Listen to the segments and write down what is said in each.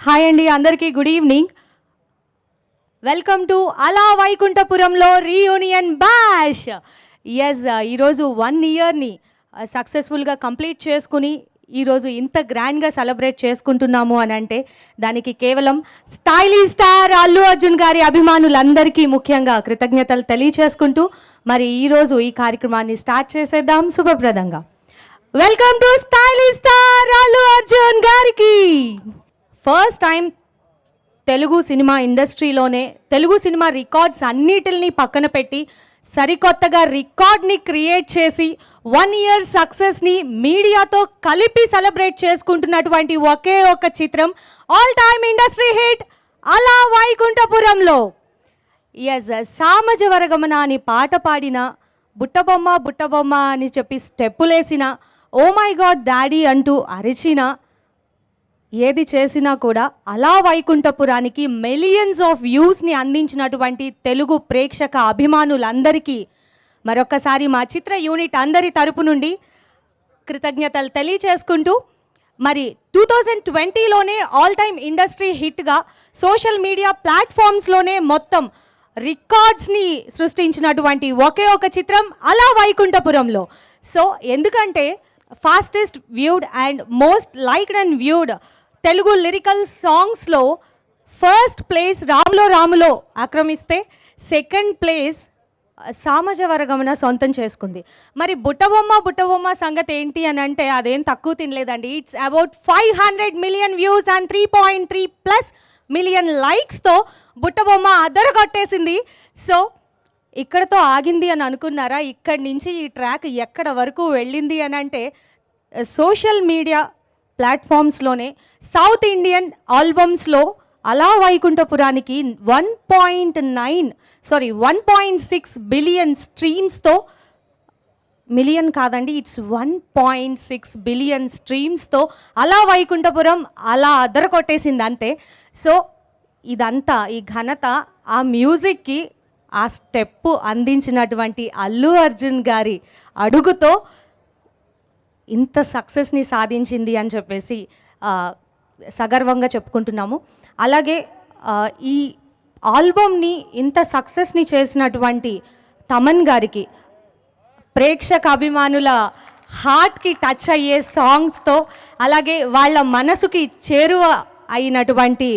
Hi అండి, అందరికీ good evening. Welcome to అలా వైకుంఠపురంలో రీయూనియన్ బ్యాష్. ఈరోజు 1 ఇయర్ని సక్సెస్ఫుల్గా కంప్లీట్ చేసుకుని ఈరోజు ఇంత గ్రాండ్గా సెలబ్రేట్ చేసుకుంటున్నాము అని అంటే దానికి కేవలం స్టైలిష్ స్టార్ అల్లు అర్జున్ గారి అభిమానులందరికీ ముఖ్యంగా కృతజ్ఞతలు తెలియచేసుకుంటూ మరి ఈరోజు ఈ కార్యక్రమాన్ని స్టార్ట్ చేసేద్దాం శుభప్రదంగా. Welcome to stylish star Allu Arjun గారికి. ఫస్ట్ టైం తెలుగు సినిమా ఇండస్ట్రీలోనే తెలుగు సినిమా రికార్డ్స్ అన్నిటిని పక్కన పెట్టి సరికొత్తగా రికార్డ్ని క్రియేట్ చేసి 1 ఇయర్ సక్సెస్ని మీడియాతో కలిపి సెలబ్రేట్ చేసుకుంటున్నటువంటి ఒకే ఒక చిత్రం ఆల్ టైమ్ ఇండస్ట్రీ హిట్ అలా వైకుంఠపురంలో. సామజవరగమన అని పాట పాడిన, బుట్టబొమ్మ బుట్టబొమ్మ అని చెప్పి స్టెప్పులేసిన, ఓ మై గాడ్ డాడీ అంటూ అరిచిన, ఏది చేసినా కూడా అలా వైకుంఠపురానికి మిలియన్స్ ఆఫ్ వ్యూస్ని అందించినటువంటి తెలుగు ప్రేక్షక అభిమానులందరికీ మరొకసారి మా చిత్ర యూనిట్ అందరి తరపు నుండి కృతజ్ఞతలు తెలియచేసుకుంటూ మరి 2020లోనే ఆల్ టైమ్ ఇండస్ట్రీ హిట్గా సోషల్ మీడియా ప్లాట్ఫామ్స్లోనే మొత్తం రికార్డ్స్ని సృష్టించినటువంటి ఒకే ఒక చిత్రం అలా వైకుంఠపురంలో. సో ఎందుకంటే fastest viewed and most liked and viewed Telugu lyrical సాంగ్స్లో first place Ramuloo Ramuloo ఆక్రమిస్తే second place Samajavaragamana సొంతం చేసుకుంది. మరి బుట్టబొమ్మ బుట్టబొమ్మ సంగతి ఏంటి అని అంటే అదేం తక్కువ తినలేదండి. It's about 500 million views and 3.3+ million లైక్స్తో బుట్టబొమ్మ అదరగొట్టేసింది. సో ఇక్కడతో ఆగింది అని అనుకున్నారా? ఇక్కడి నుంచి ఈ ట్రాక్ ఎక్కడ వరకు వెళ్ళింది అని అంటే సోషల్ మీడియా ప్లాట్ఫామ్స్లోనే సౌత్ ఇండియన్ ఆల్బమ్స్లో అలా వైకుంఠపురానికి 1.6 బిలియన్ స్ట్రీమ్స్తో, మిలియన్ కాదండి, ఇట్స్ 1.6 బిలియన్ స్ట్రీమ్స్తో అలా వైకుంఠపురం అలా అదరకొట్టేసింది అంతే. సో ఇదంతా ఈ ఘనత ఆ మ్యూజిక్కి ఆ స్టెప్పు అందించినటువంటి అల్లు అర్జున్ గారి అడుగుతో ఇంత సక్సెస్ని సాధించింది అని చెప్పేసి సగర్వంగా చెప్పుకుంటున్నాము. అలాగే ఈ ఆల్బమ్ని ఇంత సక్సెస్ని చేసినటువంటి తమన్ గారికి ప్రేక్షక అభిమానుల హార్ట్కి టచ్ అయ్యే సాంగ్స్తో అలాగే వాళ్ళ మనసుకి చేరువ అయినటువంటి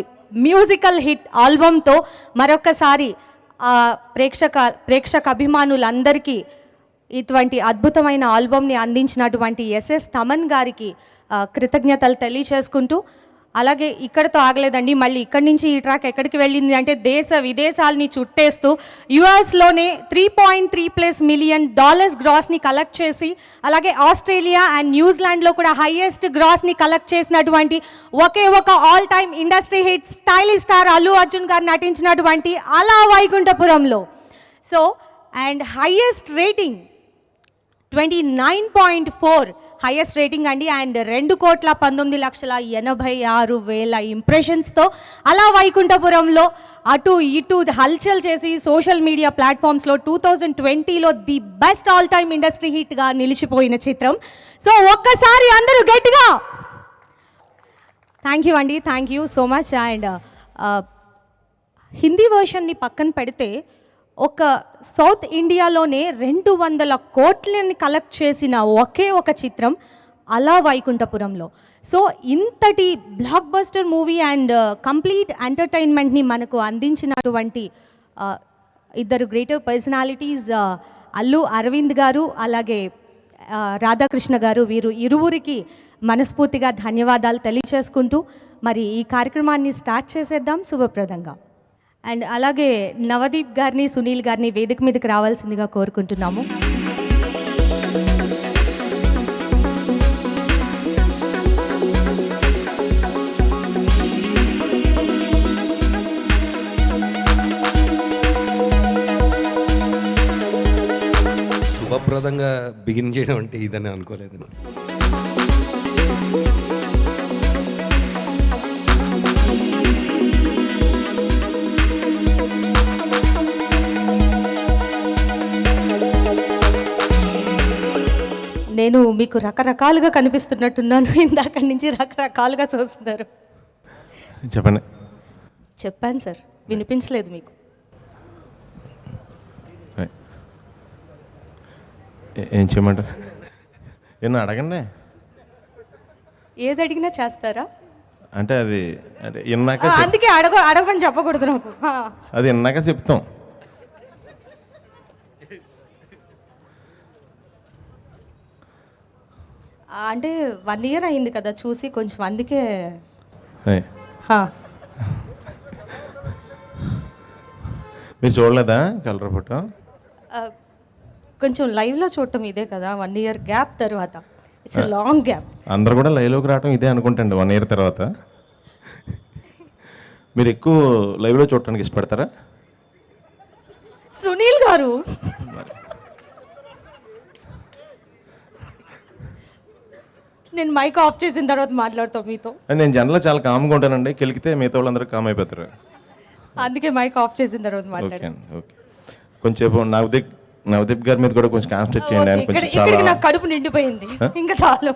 మ్యూజికల్ హిట్ ఆల్బమ్తో మరొకసారి ప్రేక్షక అభిమానులందరికీ ఇటువంటి అద్భుతమైన ఆల్బమ్ని అందించినటువంటి ఎస్ఎస్ తమన్ గారికి కృతజ్ఞతలు తెలియచేసుకుంటూ అలాగే ఇక్కడతో ఆగలేదండి. మళ్ళీ ఇక్కడి నుంచి ఈ ట్రాక్ ఎక్కడికి వెళ్ళింది అంటే దేశ విదేశాలని చుట్టేస్తూ యుఎస్లోనే $3.3+ మిలియన్ గ్రాస్ని కలెక్ట్ చేసి అలాగే ఆస్ట్రేలియా అండ్ న్యూజిలాండ్లో కూడా హైయెస్ట్ గ్రాస్ని కలెక్ట్ చేసినటువంటి ఒకే ఒక all time industry hit stylish star Allu Arjun garu నటించినటువంటి Ala Vaikunthapurramuloo. So and highest rating 29.4 highest rating అండి. అండ్ 2,19,86,000 ఇంప్రెషన్స్తో అలా వైకుంఠపురంలో అటు ఇటు హల్చల్ చేసి సోషల్ మీడియా ప్లాట్ఫామ్స్లో 2020లో the best all time industry హిట్గా నిలిచిపోయిన చిత్రం. సో ఒక్కసారి అందరూ గట్టిగా థ్యాంక్ యూ అండి, thank you so much. And Hindi వర్షన్ని పక్కన పెడితే ఒక సౌత్ ఇండియాలోనే 200 కోట్లని కలెక్ట్ చేసిన ఒకే ఒక చిత్రం అలా వైకుంఠపురంలో. సో ఇంతటి blockbuster movie and complete ఎంటర్టైన్మెంట్ని మనకు అందించినటువంటి ఇద్దరు గ్రేటర్ పర్సనాలిటీస్ అల్లు అరవింద్ గారు అలాగే రాధాకృష్ణ గారు, వీరు ఇరువురికి మనస్ఫూర్తిగా ధన్యవాదాలు తెలియచేసుకుంటూ మరి ఈ కార్యక్రమాన్ని స్టార్ట్ చేసేద్దాం శుభప్రదంగా. అండ్ అలాగే నవదీప్ గారిని, సునీల్ గారిని వేదిక మీదకి రావాల్సిందిగా కోరుకుంటున్నాము. శుభప్రదంగా బిగిన్ చేయడం అంటే ఇదని అనుకోలేదు. నేను మీకు రకరకాలుగా కనిపిస్తున్నట్టున్నాను, ఇందాక నుంచి రకరకాలుగా చూస్తున్నారు. చెప్పండి. చెప్పాను సార్, వినిపించలేదు మీకు. ఏం చేయమంటారు? ఏమన్నా అడగండి. ఏది అడిగినా చేస్తారా? అంటే అది అంటే ఇన్నాక అందుకే అడగమని చెప్పకూడదు నాకు. అది ఇన్నాక చెప్తాం. అంటే 1 year అయింది కదా చూసి, కొంచెం అందుకే. ఏయ్, హా. మీరు చూడలేదా కలర్ ఫోటో? ఆ, కొంచెం లైవ్లో చూడటం ఇదే కదా, 1 year గ్యాప్ తర్వాత. It's a long gap. అందరు కూడా లైవ్లోకి రావడం ఇదే అనుకుంటండి 1 year తర్వాత. మీరు ఎక్కువ లైవ్లో చూడటానికి ఇష్టపడతారా? సునీల్ గారు, నేను మైక్ ఆఫ్ చేసిన తర్వాత మాట్లాడతాం మీతో. నేను జనరల్గా చాలా కామ్గా ఉంటానండి. కెలికితే మిగతా వాళ్ళందరూ కామ్ అయిపోతారు. అందుకే మైక్ ఆఫ్ చేసిన తర్వాత ఓకే మాట్లాడాను. అండి, ఓకే. కొంచెంసేపు నవదీప్ గారి మీద కూడా కొంచెం కాన్సన్ట్రేట్ చేయండి. ఆయన కొంచెం ఇక్కడికి చాలా నాకు కడుపు నిండిపోయింది, ఇంకా చాలు.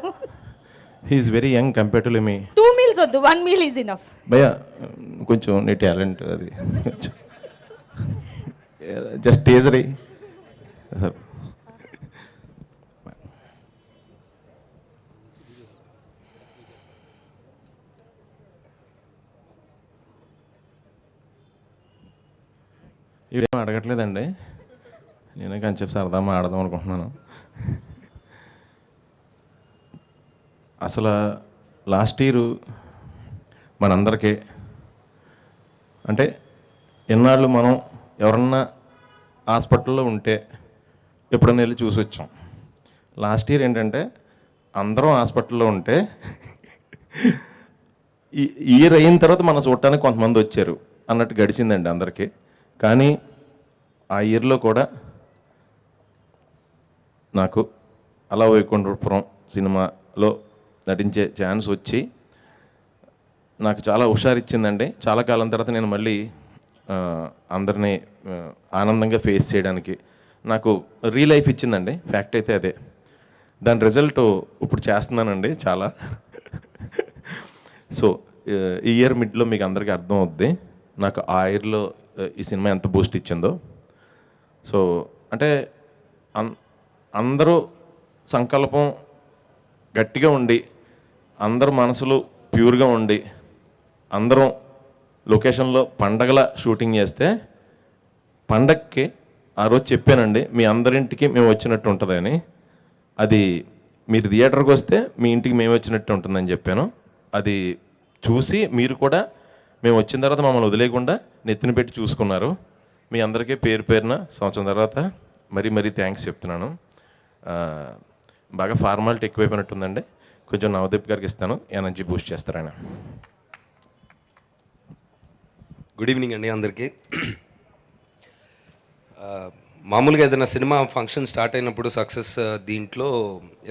హీఈస్ వెరీ యంగ్ కంపేర్టివ్లీ మీ. 2 meals వద్దు, 1 meal ఈజ్ ఇనఫ్. భయ్య కొంచెం నీ టాలెంట్ అది జస్ట్ టేజరీ సార్. ఇవేం అడగట్లేదండి, నేనే కొంచెం సరదా ఆడదాం అనుకుంటున్నాను. అసలు లాస్ట్ ఇయర్ మనందరికీ అంటే ఎన్నాళ్ళు మనం ఎవరన్నా హాస్పిటల్లో ఉంటే ఎప్పుడన్నా వెళ్ళి చూసి వచ్చాం. లాస్ట్ ఇయర్ ఏంటంటే అందరం హాస్పిటల్లో ఉంటే ఈ ఇయర్ అయిన తర్వాత మనం చూడటానికి కొంతమంది వచ్చారు అన్నట్టు గడిచిందండి అందరికీ. కానీ ఆ ఇయర్లో కూడా నాకు అలా వైకుంఠపురం సినిమాలో నటించే ఛాన్స్ వచ్చి నాకు చాలా హుషారిచ్చిందండి. చాలా కాలం తర్వాత నేను మళ్ళీ అందరినీ ఆనందంగా ఫేస్ చేయడానికి నాకు రీలైఫ్ ఇచ్చిందండి. ఫ్యాక్ట్ అయితే అదే. దాని రిజల్ట్ ఇప్పుడు చేస్తున్నానండి చాలా. సో ఈ ఇయర్ మిడ్లో మీకు అందరికీ అర్థం అవుద్ది నాకు ఆ ఇయర్లో ఈ సినిమా ఎంత బూస్ట్ ఇచ్చిందో. సో అంటే అందరూ సంకల్పం గట్టిగా ఉండి, అందరూ మనసులు ప్యూర్గా ఉండి, అందరం లొకేషన్లో పండగల షూటింగ్ చేస్తే పండగకి ఆ రోజు చెప్పానండి మీ అందరింటికి మేము వచ్చినట్టు ఉంటుందని. అది మీరు థియేటర్కి వస్తే మీ ఇంటికి మేము వచ్చినట్టు ఉంటుందని చెప్పాను. అది చూసి మీరు కూడా మేము వచ్చిన తర్వాత మమ్మల్ని వదిలేయకుండా నెత్తిన పెట్టి చూసుకున్నారు. మీ అందరికీ పేరు పేరున సంవత్సరం తర్వాత మరీ థ్యాంక్స్ చెప్తున్నాను. బాగా ఫార్మాలిటీ ఎక్కువైపోయినట్టుందండి. కొంచెం నవదీప్ గారికి ఇస్తాను, ఎనర్జీ బూస్ట్ చేస్తారు ఆయన. గుడ్ ఈవినింగ్ అండి అందరికీ. మామూలుగా ఏదైనా సినిమా ఫంక్షన్ స్టార్ట్ అయినప్పుడు సక్సెస్ దీంట్లో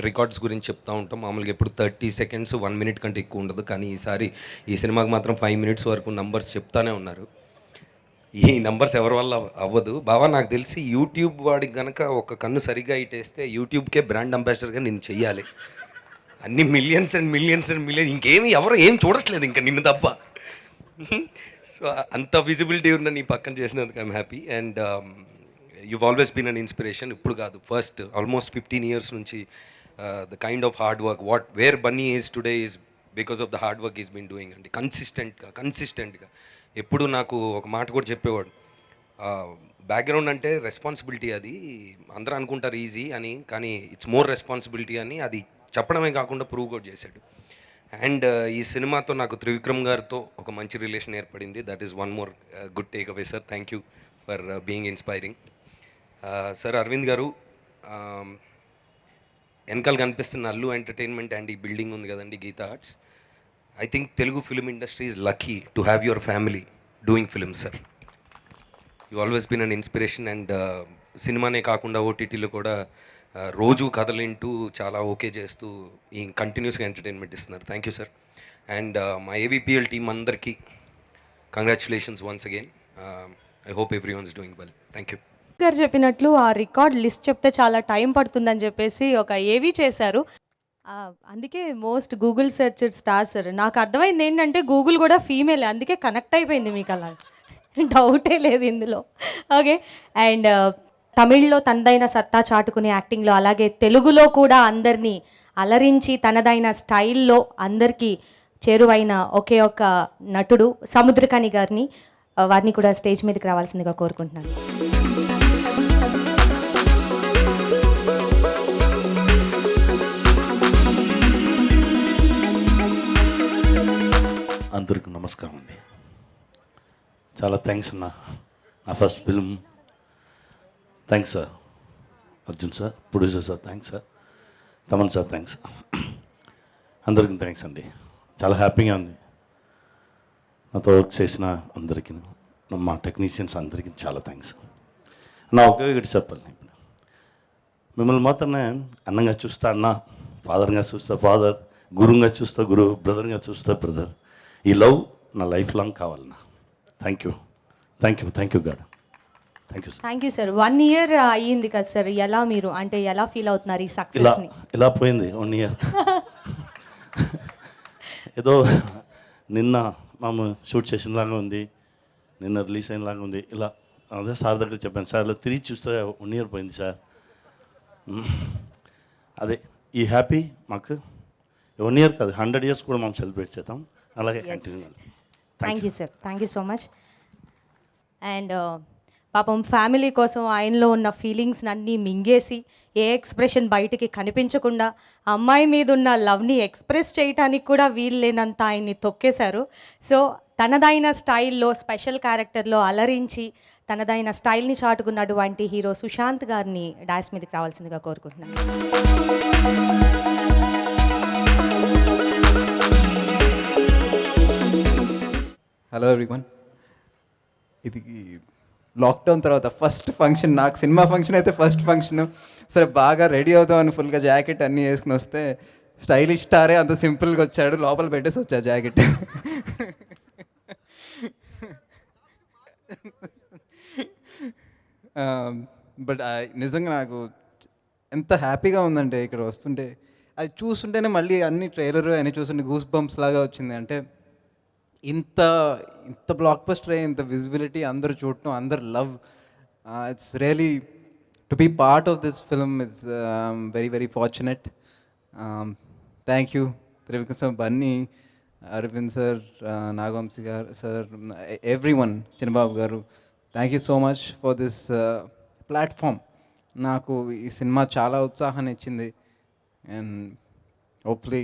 రికార్డ్స్ గురించి చెప్తూ ఉంటాం. మామూలుగా ఎప్పుడు 30 seconds 1 minute కంటే ఎక్కువ ఉండదు. కానీ ఈసారి ఈ సినిమాకి మాత్రం 5 minutes వరకు నంబర్స్ చెప్తానే ఉన్నారు. ఈ నంబర్స్ ఎవరి వల్ల అవ్వదు బావా. నాకు తెలిసి యూట్యూబ్ వాడికి కనుక ఒక కన్ను సరిగ్గా ఇటేస్తే యూట్యూబ్కే బ్రాండ్ అంబాసిడర్గా నేను చెయ్యాలి. అన్ని మిలియన్స్ అండ్ మిలియన్స్ ఇంకేమి ఎవరు ఏం చూడట్లేదు ఇంకా నిన్ను తప్ప. సో అంత విజిబిలిటీ ఉన్న నీ పక్కన చేసినందుకు I'm happy. And you've always been an inspiration. ఇప్పుడు కాదు, ఫస్ట్ ఆల్మోస్ట్ 15 years నుంచి the kind of hard work where Bunny is today is because of the hard work is been doing అండి. కన్సిస్టెంట్గా ఎప్పుడు నాకు ఒక మాట కూడా చెప్పేవాడు, బ్యాక్గ్రౌండ్ అంటే రెస్పాన్సిబిలిటీ, అది అందరూ అనుకుంటారు ఈజీ అని, కానీ ఇట్స్ మోర్ రెస్పాన్సిబిలిటీ అని అది చెప్పడమే కాకుండా ప్రూవ్ కూడా చేశాడు. అండ్ ఈ సినిమాతో నాకు త్రివిక్రమ్ గారితో ఒక మంచి రిలేషన్ ఏర్పడింది. That is one more good take away sir. Thank you for being inspiring. Sir Aravind garu, వెనకాల కనిపిస్తున్న అల్లు ఎంటర్టైన్మెంట్ అండ్ ఈ బిల్డింగ్ ఉంది కదండి, Geetha Arts, I think Telugu film industry is lucky to have your family doing films sir. You always been an inspiration. And సినిమానే కాకుండా ఓటీటీలో కూడా రోజు కథలింటూ చాలా ఓకే చేస్తూ ఈ కంటిన్యూస్గా ఎంటర్టైన్మెంట్ ఇస్తున్నారు. Thank you sir. అండ్ మా ఏవిపిఎల్ టీమ్ అందరికీ congratulations once again. I hope every one is doing well. Thank you. గారు చెప్పినట్లు ఆ రికార్డ్ లిస్ట్ చెప్తే చాలా టైం పడుతుందని చెప్పేసి ఒక ఏవి చేశారు. అందుకే most Google search star sir. నాకు అర్థమైంది ఏంటంటే గూగుల్ కూడా ఫీమేల్, అందుకే కనెక్ట్ అయిపోయింది మీకు అలా. డౌటే లేదు ఇందులో. ఓకే. అండ్ తమిళ్లో తనదైన సత్తా చాటుకునే యాక్టింగ్లో, అలాగే తెలుగులో కూడా అందరినీ అలరించి తనదైన స్టైల్లో అందరికీ చేరువైన ఒకే ఒక నటుడు సముద్రకని గారిని, వారిని కూడా స్టేజ్ మీదకి రావాల్సిందిగా కోరుకుంటున్నాను. అందరికీ నమస్కారం అండి. చాలా థ్యాంక్స్ అన్న. నా first film. Thanks sir. Arjun sir, producer sir thanks sir. Thaman sir thanks. అందరికీ థ్యాంక్స్ అండి. చాలా హ్యాపీగా ఉంది. నాతో వర్క్ చేసిన అందరికీ, మా టెక్నీషియన్స్ అందరికీ చాలా థ్యాంక్స్. నా ఒకే ఒకటి చెప్పాలి. ఇప్పుడు మిమ్మల్ని మాత్రమే అన్నంగా చూస్తా అన్న, ఫాదర్గా చూస్తా ఫాదర్, గురువుగా చూస్తా గురు, బ్రదర్గా చూస్తా బ్రదర్. ఈ లవ్ నా లైఫ్ లాంగ్ కావాలన్నా. Thank you God. Thank you sir. Thank you sir. 1 year అయ్యింది కదా సార్, ఎలా మీరు అంటే ఎలా ఫీల్ అవుతున్నారు ఈ ఇలా సక్సెస్ని? ఇలా పోయింది 1 year. ఏదో నిన్న మేము షూట్ చేసినలాగా ఉంది, నిన్న రిలీజ్ అయినలాగా ఉంది. ఇలా అదే సార్ దగ్గర చెప్పాను, సార్ ఇలా తిరిగి చూస్తే 1 year పోయింది సార్. అదే ఈ హ్యాపీ మాకు 1 year కాదు, 100 years కూడా మనం సెలబ్రేట్ చేద్దాం. అలాగే continue. Thank you sir. Thank you so much. And పాపం ఫ్యామిలీ కోసం ఆయనలో ఉన్న ఫీలింగ్స్ అన్నీ మింగేసి ఏ ఎక్స్ప్రెషన్ బయటికి కనిపించకుండా అమ్మాయి మీద ఉన్న లవ్ని ఎక్స్ప్రెస్ చేయడానికి కూడా వీలు లేనంత ఆయన్ని తొక్కేశారు. సో తనదైన స్టైల్లో స్పెషల్ క్యారెక్టర్లో అలరించి తనదైన స్టైల్ని చాటుకున్నటువంటి హీరో సుశాంత్ గారిని డాష్ మీదకి రావాల్సిందిగా కోరుకుంటున్నాను. Hello everyone. ఇది లాక్డౌన్ తర్వాత ఫస్ట్ ఫంక్షన్ నాకు. సినిమా ఫంక్షన్ అయితే ఫస్ట్ ఫంక్షన్. సరే బాగా రెడీ అవుతామని ఫుల్గా జాకెట్ అన్నీ వేసుకుని వస్తే స్టైలిష్ స్టారే అంత సింపుల్గా వచ్చాడు, లోపల పెట్టేసి వచ్చా జాకెట్. బట్ నిజంగా నాకు ఎంత హ్యాపీగా ఉందంటే ఇక్కడ వస్తుంటే, అది చూస్తుంటేనే మళ్ళీ అన్ని ట్రైలర్ అన్నీ చూస్తుంటే గూస్ బంప్స్ లాగా వచ్చింది. అంటే ఇంత ఇంత బ్లాక్ బస్టర్ అయ్యి ఇంత విజిబిలిటీ, అందరు చూడటం, అందరు love. It's really to be part of this film. It's very very fortunate. Thank you Trivikram, Bunny, Aravind sir, Nagavamsi garu sir, every one, Chinnababu garu. Thank you so much for this platform. నాకు ఈ సినిమా చాలా ఉత్సాహాన్ని ఇచ్చింది. And hopefully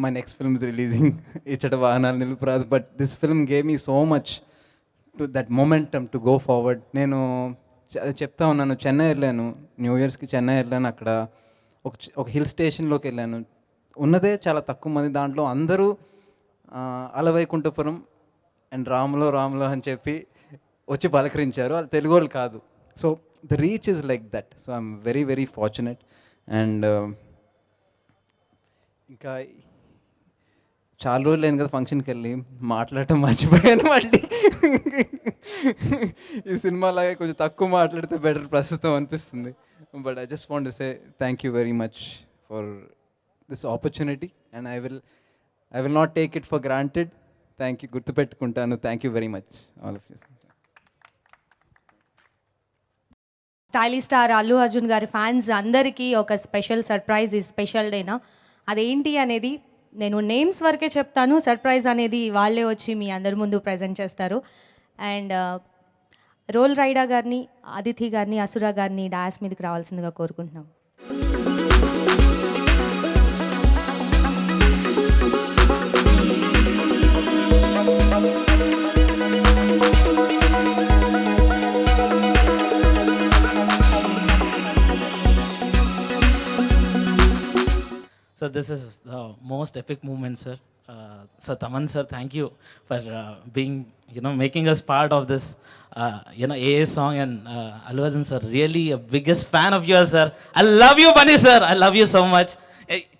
my next film is releasing Ichata Vahanal Nilupuradu, but this film gave me so much to that momentum to go forward. నేను చెప్తా ఉన్నాను, చెన్నై వెళ్ళాను, న్యూ ఇయర్స్కి చెన్నై వెళ్ళాను. అక్కడ ఒక హిల్ స్టేషన్లోకి వెళ్ళాను. ఉన్నదే చాలా తక్కువ మంది, దాంట్లో అందరూ అలవైకుంఠపురం అండ్ రాములో అని చెప్పి వచ్చి పలకరించారు. వాళ్ళు తెలుగు వాళ్ళు కాదు. So the reach is like that. So I'm very very fortunate. And ఇంకా చాలా రోజులు అయింది కదా ఫంక్షన్కి వెళ్ళి, మాట్లాడటం మర్చిపోయాను మళ్ళీ. ఈ సినిమాలాగే కొంచెం తక్కువ మాట్లాడితే బెటర్ ప్రస్తుతం అనిపిస్తుంది. But I just want to say thank you very much for this opportunity and I will not take it for granted. Thank you, గుర్తుపెట్టుకుంటాను. Thank you very much all of you. Stylish star Allu Arjun గారి fans అందరికీ ఒక special surprise ఈ special డేనా. అదేంటి అనేది నేను names వరకే చెప్తాను, సర్ప్రైజ్ అనేది వాళ్ళే వచ్చి మీ అందరి ముందు ప్రజెంట్ చేస్తారు. అండ్ రోల్ రైడా గారిని, అదితి గారిని, అసురా గారిని డాన్స్ మీదకి రావాల్సిందిగా కోరుకుంటున్నాం. So this is the most epic moment, sir. So Taman sir, thank you for being, making us part of this, AA song. And Allu Arjun sir, really a biggest fan of yours, sir. I love you, Bunny sir. I love you so much.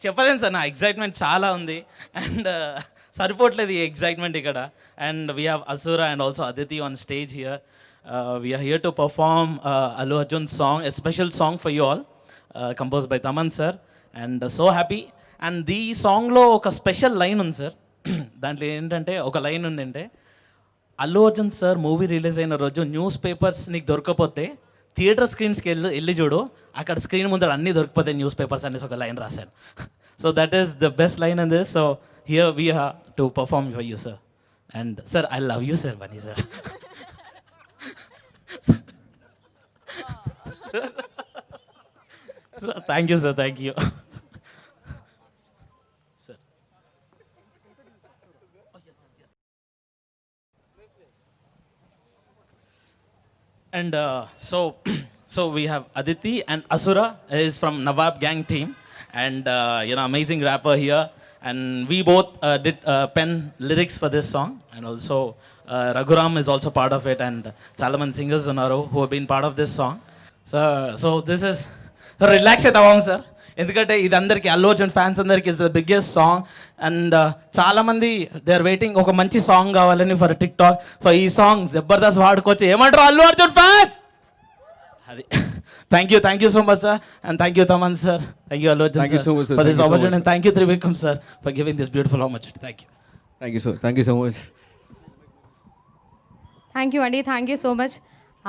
చెప్పలేను sir, నా excitement చాలా ఉంది. And సరిపోవట్లేదు ఈ excitement ఇక్కడ. And we have Asura and also Aditi on stage here. We are here to perform Allu Arjun song, a special song for you all, composed by Taman sir. And so happy. And ఈ సాంగ్లో ఒక special line ఉంది sir. దాంట్లో ఏంటంటే ఒక line ఉందంటే, Allu Arjun sir movie release అయిన రోజు న్యూస్ పేపర్స్ నీకు దొరకకపోతే థియేటర్ స్క్రీన్స్కి వెళ్ళి చూడు, అక్కడ స్క్రీన్ ముందర అన్నీ దొరికిపోతాయి న్యూస్ పేపర్స్ అనేసి ఒక లైన్ రాశాను. So that is the best line in this. So here we have to perform for you sir. And sir I love you sir, Bunny sir. Thank you sir, thank you. And so we have Aditi and Asura is from Nawab Gang team, and amazing rapper here. And we both did pen lyrics for this song, and also Raghuram is also part of it, and Chalaman singers unnaru who have been part of this song. So this is relax avvam sir. ఎందుకంటే ఇది అందరికి Allu Arjun fans అందరికి is the biggest song. And చాలామంది they are waiting ఒక మంచి song కావాలని for tick talk. So ఈ song Jabardasth వాడుకోవచ్చు, ఏమంటారు అల్లు అర్జున్ ఫ్యాన్స్? అది thank you so much sir. And thank you Thaman sir, thank you Allu Arjun for this opportunity, and thank you Trivikram sir for giving this beautiful opportunity. Thank you. Thank you so much. Thank you అండి, thank you so much.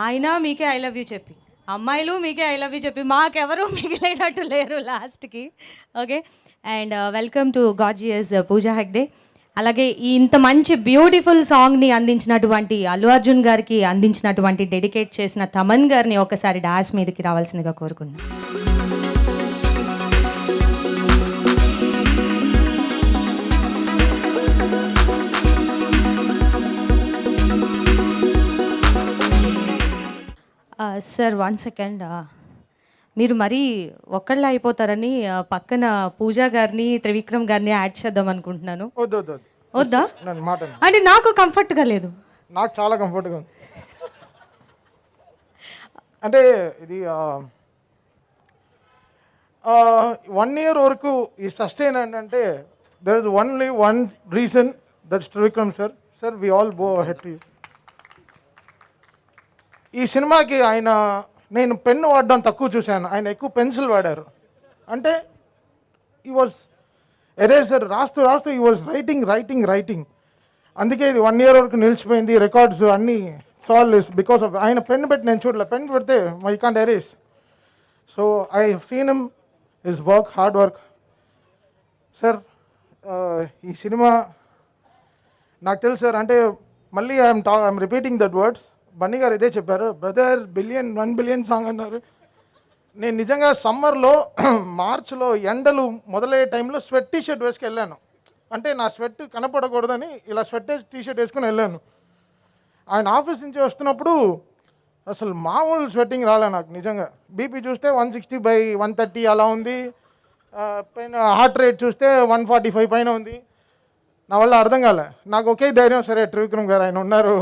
ఆయన మీకే I love you చెప్పి, అమ్మాయిలు మీకే I love you చెప్పి, మాకెవరు మిగిలేటట్టు లేరు లాస్ట్కి. Okay, and welcome to gorgeous Pooja Hegde. అలాగే ఈ ఇంత మంచి బ్యూటిఫుల్ సాంగ్ని అందించినటువంటి అల్లు అర్జున్ గారికి అందించినటువంటి డెడికేట్ చేసిన తమన్ గారిని ఒకసారి డాన్స్ మీదకి రావాల్సిందిగా కోరుకున్నాను. సార్ 1 సెకండ్, మీరు మరీ ఒక్కళ్ళ అయిపోతారని పక్కన పూజా గారిని త్రివిక్రమ్ గారిని యాడ్ చేద్దాం అనుకుంటున్నాను. వద్దా అంటే నాకు కంఫర్ట్గా లేదు. నాకు చాలా కంఫర్ట్గా ఉంది. అంటే ఇది 1 year వరకు ఈ సస్టైన్ అంటే there is only one reason, that's Trivikram sir. Sir we all go head to you. ఈ సినిమాకి నేను పెన్ను వాడడం తక్కువ చూశాను, ఆయన ఎక్కువ పెన్సిల్ వాడారు. అంటే ఈ వాజ్ ఎరేజర్, రాస్తూ ఈ వాజ్ రైటింగ్. అందుకే ఇది 1 year వరకు నిలిచిపోయింది. రికార్డ్స్ అన్నీ సాల్వ్ బికాస్ ఆఫ్ ఆయన పెన్ను పెట్టి నేను చూడలే. పెన్ పెడితే my can't erase. So I seen him his work, hard work. Sir ఈ సినిమా నాకు తెలుసు సార్. అంటే మళ్ళీ I'm repeating that words. Bunny గారు ఇదే చెప్పారు, బ్రదర్ 1 billion సాంగ్ అన్నారు. నేను నిజంగా సమ్మర్లో మార్చ్లో ఎండలు మొదలయ్యే టైంలో స్వెట్ టీషర్ట్ వేసుకు వెళ్ళాను. అంటే నా స్వెట్ కనపడకూడదని ఇలా స్వెట్ టీషర్ట్ వేసుకుని వెళ్ళాను. ఆయన ఆఫీస్ నుంచి వస్తున్నప్పుడు అసలు మామూలు స్వెట్టింగ్ రాలే నాకు. నిజంగా బీపీ చూస్తే 160/130 అలా ఉంది. పైన హార్ట్ రేట్ చూస్తే 145 పైన ఉంది. నా వల్ల అర్థం కాలే. నాకు ఒకే ధైర్యం, సరే త్రివిక్రమ్ గారు ఆయన ఉన్నారు,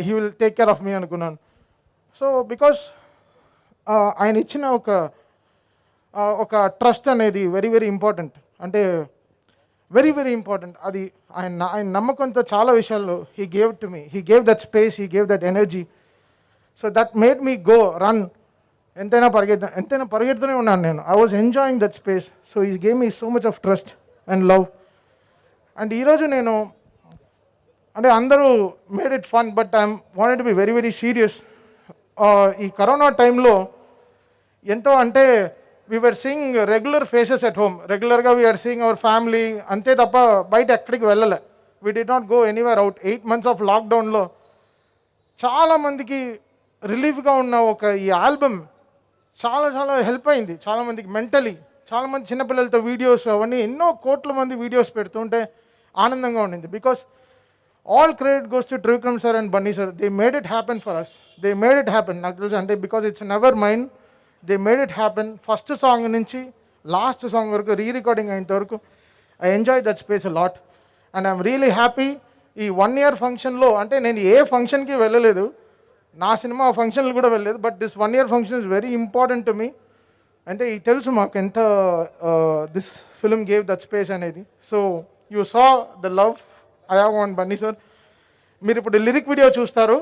he will take care of me అనుకున్నాను. సో బికాస్ ఆయన ఇచ్చిన ఒక ట్రస్ట్ అనేది వెరీ ఇంపార్టెంట్. అంటే వెరీ ఇంపార్టెంట్. అది ఆయన నమ్మకంతో చాలా విషయాల్లో he gave to me, he gave that space, he gave that energy. So that made me go run. ఎంతైనా పరిగెడుతూనే ఉన్నాను నేను. I was enjoying that space. So he gave me so much of trust and love. And ఈరోజు నేను అంటే అందరూ made it fun, but I'm wanted to be very serious. ఈ corona టైంలో ఎంతో అంటే we are seeing regular faces at home. రెగ్యులర్గా we are seeing our family, అంతే తప్ప బయట ఎక్కడికి వెళ్ళలే. We did not go anywhere out. 8 months of లాక్డౌన్లో చాలామందికి రిలీఫ్గా ఉన్న ఈ ఆల్బమ్ చాలా హెల్ప్ అయింది చాలామందికి మెంటలీ. చాలామంది చిన్నపిల్లలతో వీడియోస్ అవన్నీ ఎన్నో కోట్ల మంది వీడియోస్ పెడుతుంటే ఆనందంగా ఉండింది. Because all credit goes to Trivikram sir and Bunny sir. They made it happen for us. They made it happen. నాకు తెలుసు అంటే because it's never mine. They made it happen. First song నుంచి last song వరకు re-recording అయినంత వరకు I enjoyed that space a lot. And I'm really happy. ఈ 1 year ఫంక్షన్లో అంటే నేను ఏ ఫంక్షన్కి వెళ్ళలేదు, నా సినిమా ఫంక్షన్లు కూడా వెళ్ళలేదు, but this 1 year function is very important to me. అంటే ఇది తెలుసు మాకు ఎంత this film gave that space అనేది. So you saw the love I have on Bunny sir. మీరు ఇప్పుడు లిరిక్ వీడియో చూస్తారు,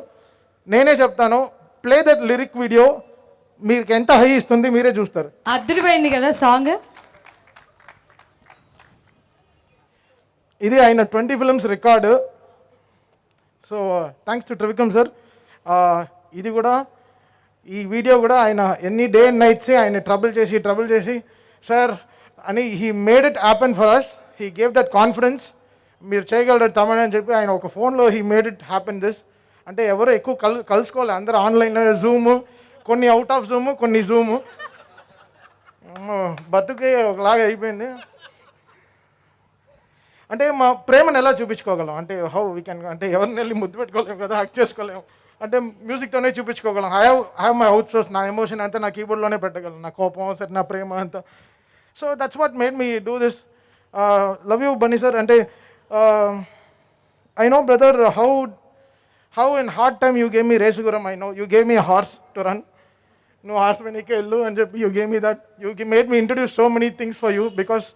నేనే చెప్తాను, ప్లే దట్ లిరిక్ వీడియో. మీకు ఎంత హై ఇస్తుంది మీరే చూస్తారు. అదిరిపోయింది కదా సాంగ్. ఇది ఆయన 20 films record. So thanks to Trivikram sir. ఇది కూడా ఈ వీడియో కూడా ఆయన ఎన్ని డే అండ్ నైట్స్ ఆయన ట్రబుల్ చేసి సార్ అని he made it happen for us. He gave that confidence, మీరు చేయగలరు తమని అని చెప్పి ఆయన ఒక ఫోన్లో he made it happen this. అంటే ఎవరు ఎక్కువ కలుసుకోవాలి, అందరూ ఆన్లైన్లో జూము, కొన్ని అవుట్ ఆఫ్ జూము, కొన్ని జూము. బతుకే ఒకలాగా అయిపోయింది. అంటే మా ప్రేమను ఎలా చూపించుకోగలం, అంటే హౌ వీ కెన్, అంటే ఎవరిని వెళ్ళి ముద్దు పెట్టుకోలేము కదా, హక్ చేసుకోలేము, అంటే మ్యూజిక్తోనే చూపించుకోగలం. I have my outsource, నా ఎమోషన్ అంతా నా కీబోర్డ్లోనే పెట్టగలను, నా కోపం సరే నా ప్రేమ అంతా. So that's what made me do this. Love you Bunny sir. అంటే I know brother how in hard time you gave me Race Gurram. I know you gave me horse to run. నువ్వు హార్స్ వెనక్కి వెళ్ళు అని చెప్పి you gave me that. You made me introduce so many things for you, because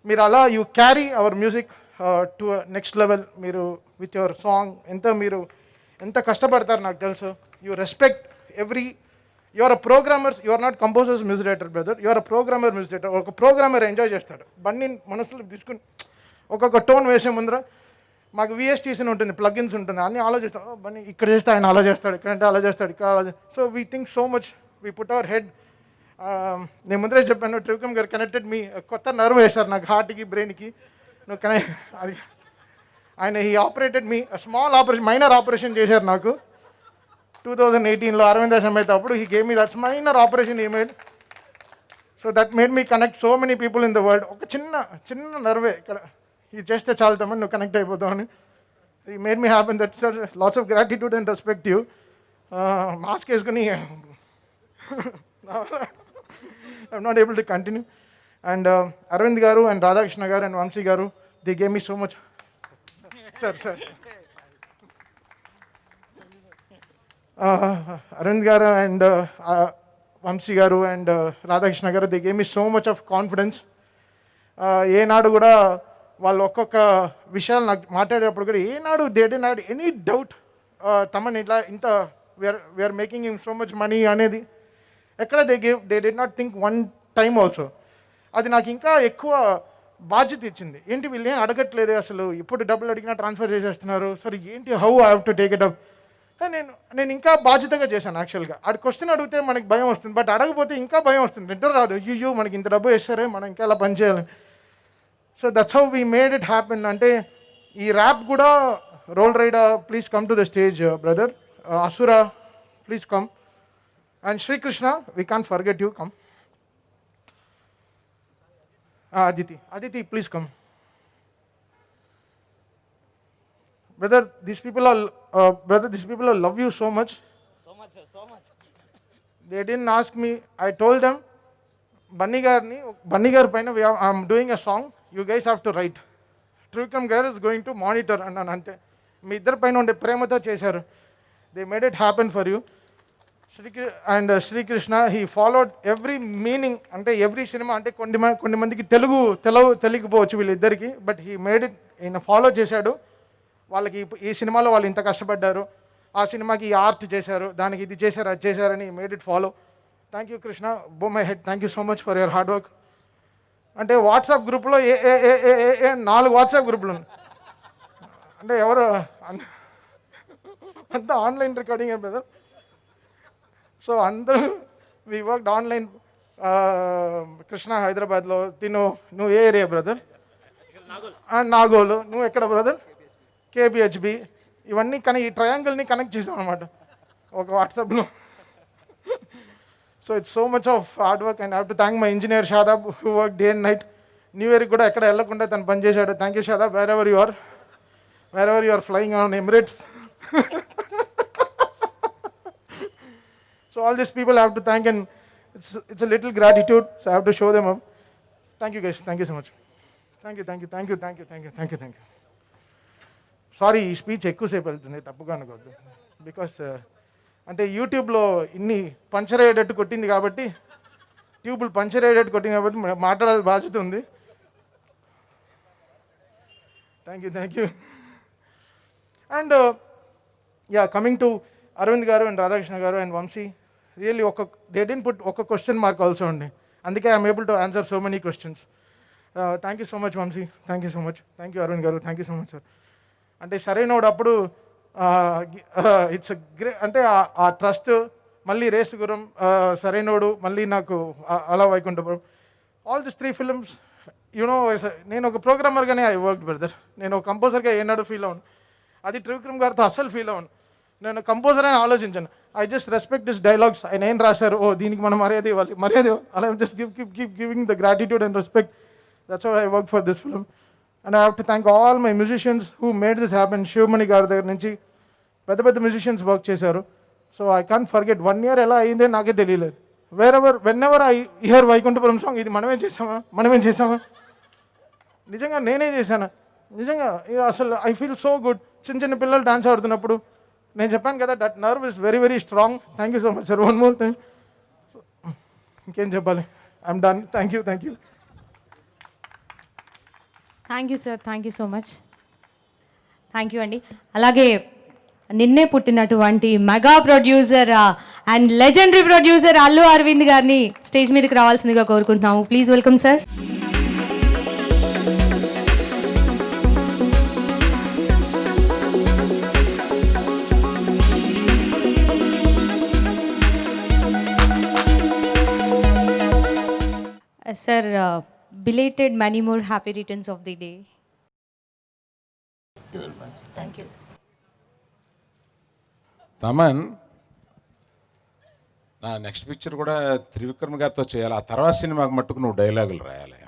మీరు అలా you carry our music to next level. మీరు with your song ఎంత కష్టపడతారు నాకు తెలుసు. You respect every, you are a programmer, you are not composers music director brother, you are a programmer music director. ఒక programmer enjoy చేస్తాడు, బన్నీ మనసులో తీసుకుని ఒక్కొక్క టోన్ వేసే ముందర మాకు విఎస్టీసీ ఉంటుంది, ప్లగిన్స్ ఉంటుంది, అన్నీ ఆలోచిస్తాం. బన్నీ ఇక్కడ చేస్తే ఆయన అలా చేస్తాడు, ఇక్కడంటే అలా చేస్తాడు, ఇక్కడ అలా. So we think so much, we put our head. నేను ముందరే చెప్పాను, త్రివిక్రమ్ గారు కనెక్టెడ్ మీ, కొత్త నర్వ్ వేశారు నాకు, హార్ట్కి బ్రెయిన్కి. నువ్వు అది ఆయన he operated me small operation, minor operation చేశారు నాకు 2018లో అరవింద సమేత. అప్పుడు he game me that's minor operation he made. So that made me connect so many people in the world. ఒక చిన్న నర్వే ఇక్కడ ఇది చేస్తే చాలుతామని నువ్వు కనెక్ట్ అయిపోతామని. He made me happy. That sir lots of gratitude and respect you. Mask వేసుకుని I'm not able to continue. And Aravind garu and Radhakrishna garu and Vamsi garu, they gave me so much. Sir Aravind garu and Vamsi garu and Radhakrishna garu, they gave me so much of confidence. ఏనాడు కూడా వాళ్ళు ఒక్కొక్క విషయాలు నాకు మాట్లాడేటప్పుడు కూడా ఏనాడు they did not any doubt తమని ఇట్లా ఇంత we are making him so much money అనేది ఎక్కడ they did not think one time also. అది నాకు ఇంకా ఎక్కువ బాధ్యత ఇచ్చింది. ఏంటి వీళ్ళు ఏం అడగట్లేదు అసలు, ఇప్పుడు డబ్బులు అడిగినా ట్రాన్స్ఫర్ చేసేస్తున్నారు, సరే ఏంటి how I have to take it up. నేను ఇంకా బాధ్యతగా చేశాను యాక్చువల్గా. ఆడు క్వశ్చన్ అడిగితే మనకి భయం వస్తుంది, బట్ అడగపోతే ఇంకా భయం వస్తుంది, నిద్ర రాదు. అయ్యో మనకి ఇంత డబ్బు వేస్తారే, మనం ఇంకా ఎలా పని చేయాలి. So that's how we made it happen. అంటే ఈ ర్యాప్ కూడా, roll rider please come to the stage brother, Asura please come, and Srikrishna we can't forget you, come. Aditi please come. Brother, these people are love you so much. Sir, so much. They didn't ask me, I told them, Bunny gar paina I'm doing a song, you guys have to write. Trivikram gar is going to monitor and ante మీ ఇద్దరు పైన ఉండే ప్రేమతో చేశారు. They made it happen for you. And Srikrishna he followed every meaning. అంటే every సినిమా, అంటే కొన్ని మందికి తెలియకపోవచ్చు వీళ్ళిద్దరికి, బట్ హీ మేడ్ ఇట్, ఈయన ఫాలో చేశాడు. వాళ్ళకి ఈ సినిమాలో వాళ్ళు ఇంత కష్టపడ్డారు, ఆ సినిమాకి ఈ ఆర్ట్ చేశారు, దానికి ఇది చేశారు, అది చేశారని made it follow. Thank you Krishna, bow my head, thank you so much for your hard work. అంటే వాట్సాప్ గ్రూప్లో 4 వాట్సాప్ గ్రూపులు ఉన్నాయి. అంటే ఎవరు అంతా ఆన్లైన్ రికార్డింగ్ బ్రదర్. సో అందరూ వీ వర్క్డ్ ఆన్లైన్. కృష్ణ హైదరాబాద్లో, నువ్వు ఏ ఏరియా బ్రదర్? నాగోలు. నువ్వు ఎక్కడ బ్రదర్? కేబిహెచ్బి. ఇవన్నీ కానీ ఈ ట్రయాంగిల్ని కనెక్ట్ చేసాం అనమాట ఒక వాట్సాప్లో. So it's so much of hard work and I have to thank my engineer Shadab who work day and night. New ఇయర్కి కూడా ఎక్కడ వెళ్ళకుండా తను పనిచేశాడు. Thank you Shadab, wherever you are flying on Emirates. So all these people I have to thank, and it's a little gratitude, so I have to show them up. Thank you guys, thank you so much. Thank you. Sorry, ఈ speech ఎక్కువసేపు వెళ్తుంది, తప్పుగా అనుకోవద్దు. Because అంటే యూట్యూబ్లో ఇన్ని puncture అయ్యేటట్టు కొట్టింది కాబట్టి, మాట్లాడాల్సిన బాధ్యత ఉంది. Thank you. And coming to Aravind garu and Radhakrishna garu and Vamsi, really they didn't put ఒక క్వశ్చన్ మార్క్ ఆల్సో అండి. అందుకే I'm able to answer so many questions. Thank you so much Vamsi, thank you so much, thank you Aravind garu, thank you so much sir. అంటే సరైనోడు అప్పుడు it's grey, అంటే ఆ trust, మళ్ళీ రేసుగురం, సరైనోడు, మళ్ళీ నాకు అలా Vaikunthapuram, all this 3 films you know. నేను ఒక ప్రోగ్రామర్గానే ఐ వర్క్ బ్రదర్, నేను ఒక కంపోజర్గా ఏనాడు ఫీల్ అవ్వను, అది త్రివిక్రమ్ గారితో అస్సలు ఫీల్ అవ్వను. నేను కంపోజర్ అని ఆలోచించాను. I just respect this dialogues, ఆయన ఏం రాశారు, ఓ దీనికి మనం మర్యాద ఇవ్వాలి, అలా just keep giving the gratitude and respect. That's how I work for this film. And I have to thank all my musicians who made this happen. Sivamani garu దగ్గర నుంచి పెద్ద పెద్ద మ్యూజిషియన్స్ వర్క్ చేశారు. So I can't forget 1 year ఎలా అయిందే నాకే తెలియలేదు. Whenever I hear Vaikunthapuram song, ఇది మనమేం చేసామా, నిజంగా నేనే చేశాను. నిజంగా అసలు ఐ ఫీల్ సో గుడ్. చిన్న చిన్న పిల్లలు డాన్స్ ఆడుతున్నప్పుడు నేను చెప్పాను కదా, that nerve is very very strong. Thank you so much sir, one more time. ఇంకేం చెప్పాలి, I'm done. Thank you. Thank you sir, thank you so much. Thank you అండి. అలాగే నిన్నే పుట్టినటువంటి mega producer and legendary producer Allu Aravind గారిని stage మీదకి రావాల్సిందిగా కోరుకుంటున్నాము. Please welcome sir. Sir, belated many more happy returns of the day. Thank you, sir. Thaman, నా next picture కూడా త్రివిక్రమ్ గారితో చేయాలి. ఆ తర్వాత సినిమాకి మట్టుకు నువ్వు డైలాగులు రాయాలి.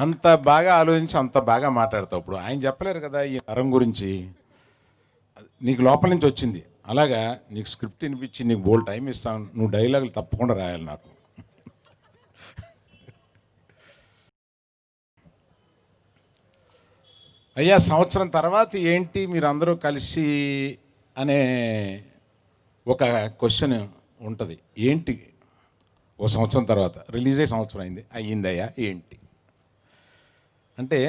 అంత బాగా ఆలోచించి అంత బాగా మాట్లాడతావు. ఇప్పుడు ఆయన చెప్పలేరు కదా ఈ నరం గురించి, నీకు లోపల నుంచి వచ్చింది. అలాగా నీకు స్క్రిప్ట్ వినిపించి నీకు బోల్ టైం ఇస్తాను, నువ్వు డైలాగులు తప్పకుండా రాయాలి నాకు. అయ్యా, సంవత్సరం తర్వాత ఏంటి మీరు అందరూ కలిసి అనే ఒక క్వశ్చన్ ఉంటుంది. ఏంటి ఓ సంవత్సరం తర్వాత, రిలీజ్ అయ్యి సంవత్సరం అయ్యిందయ్యా ఏంటి అంటే,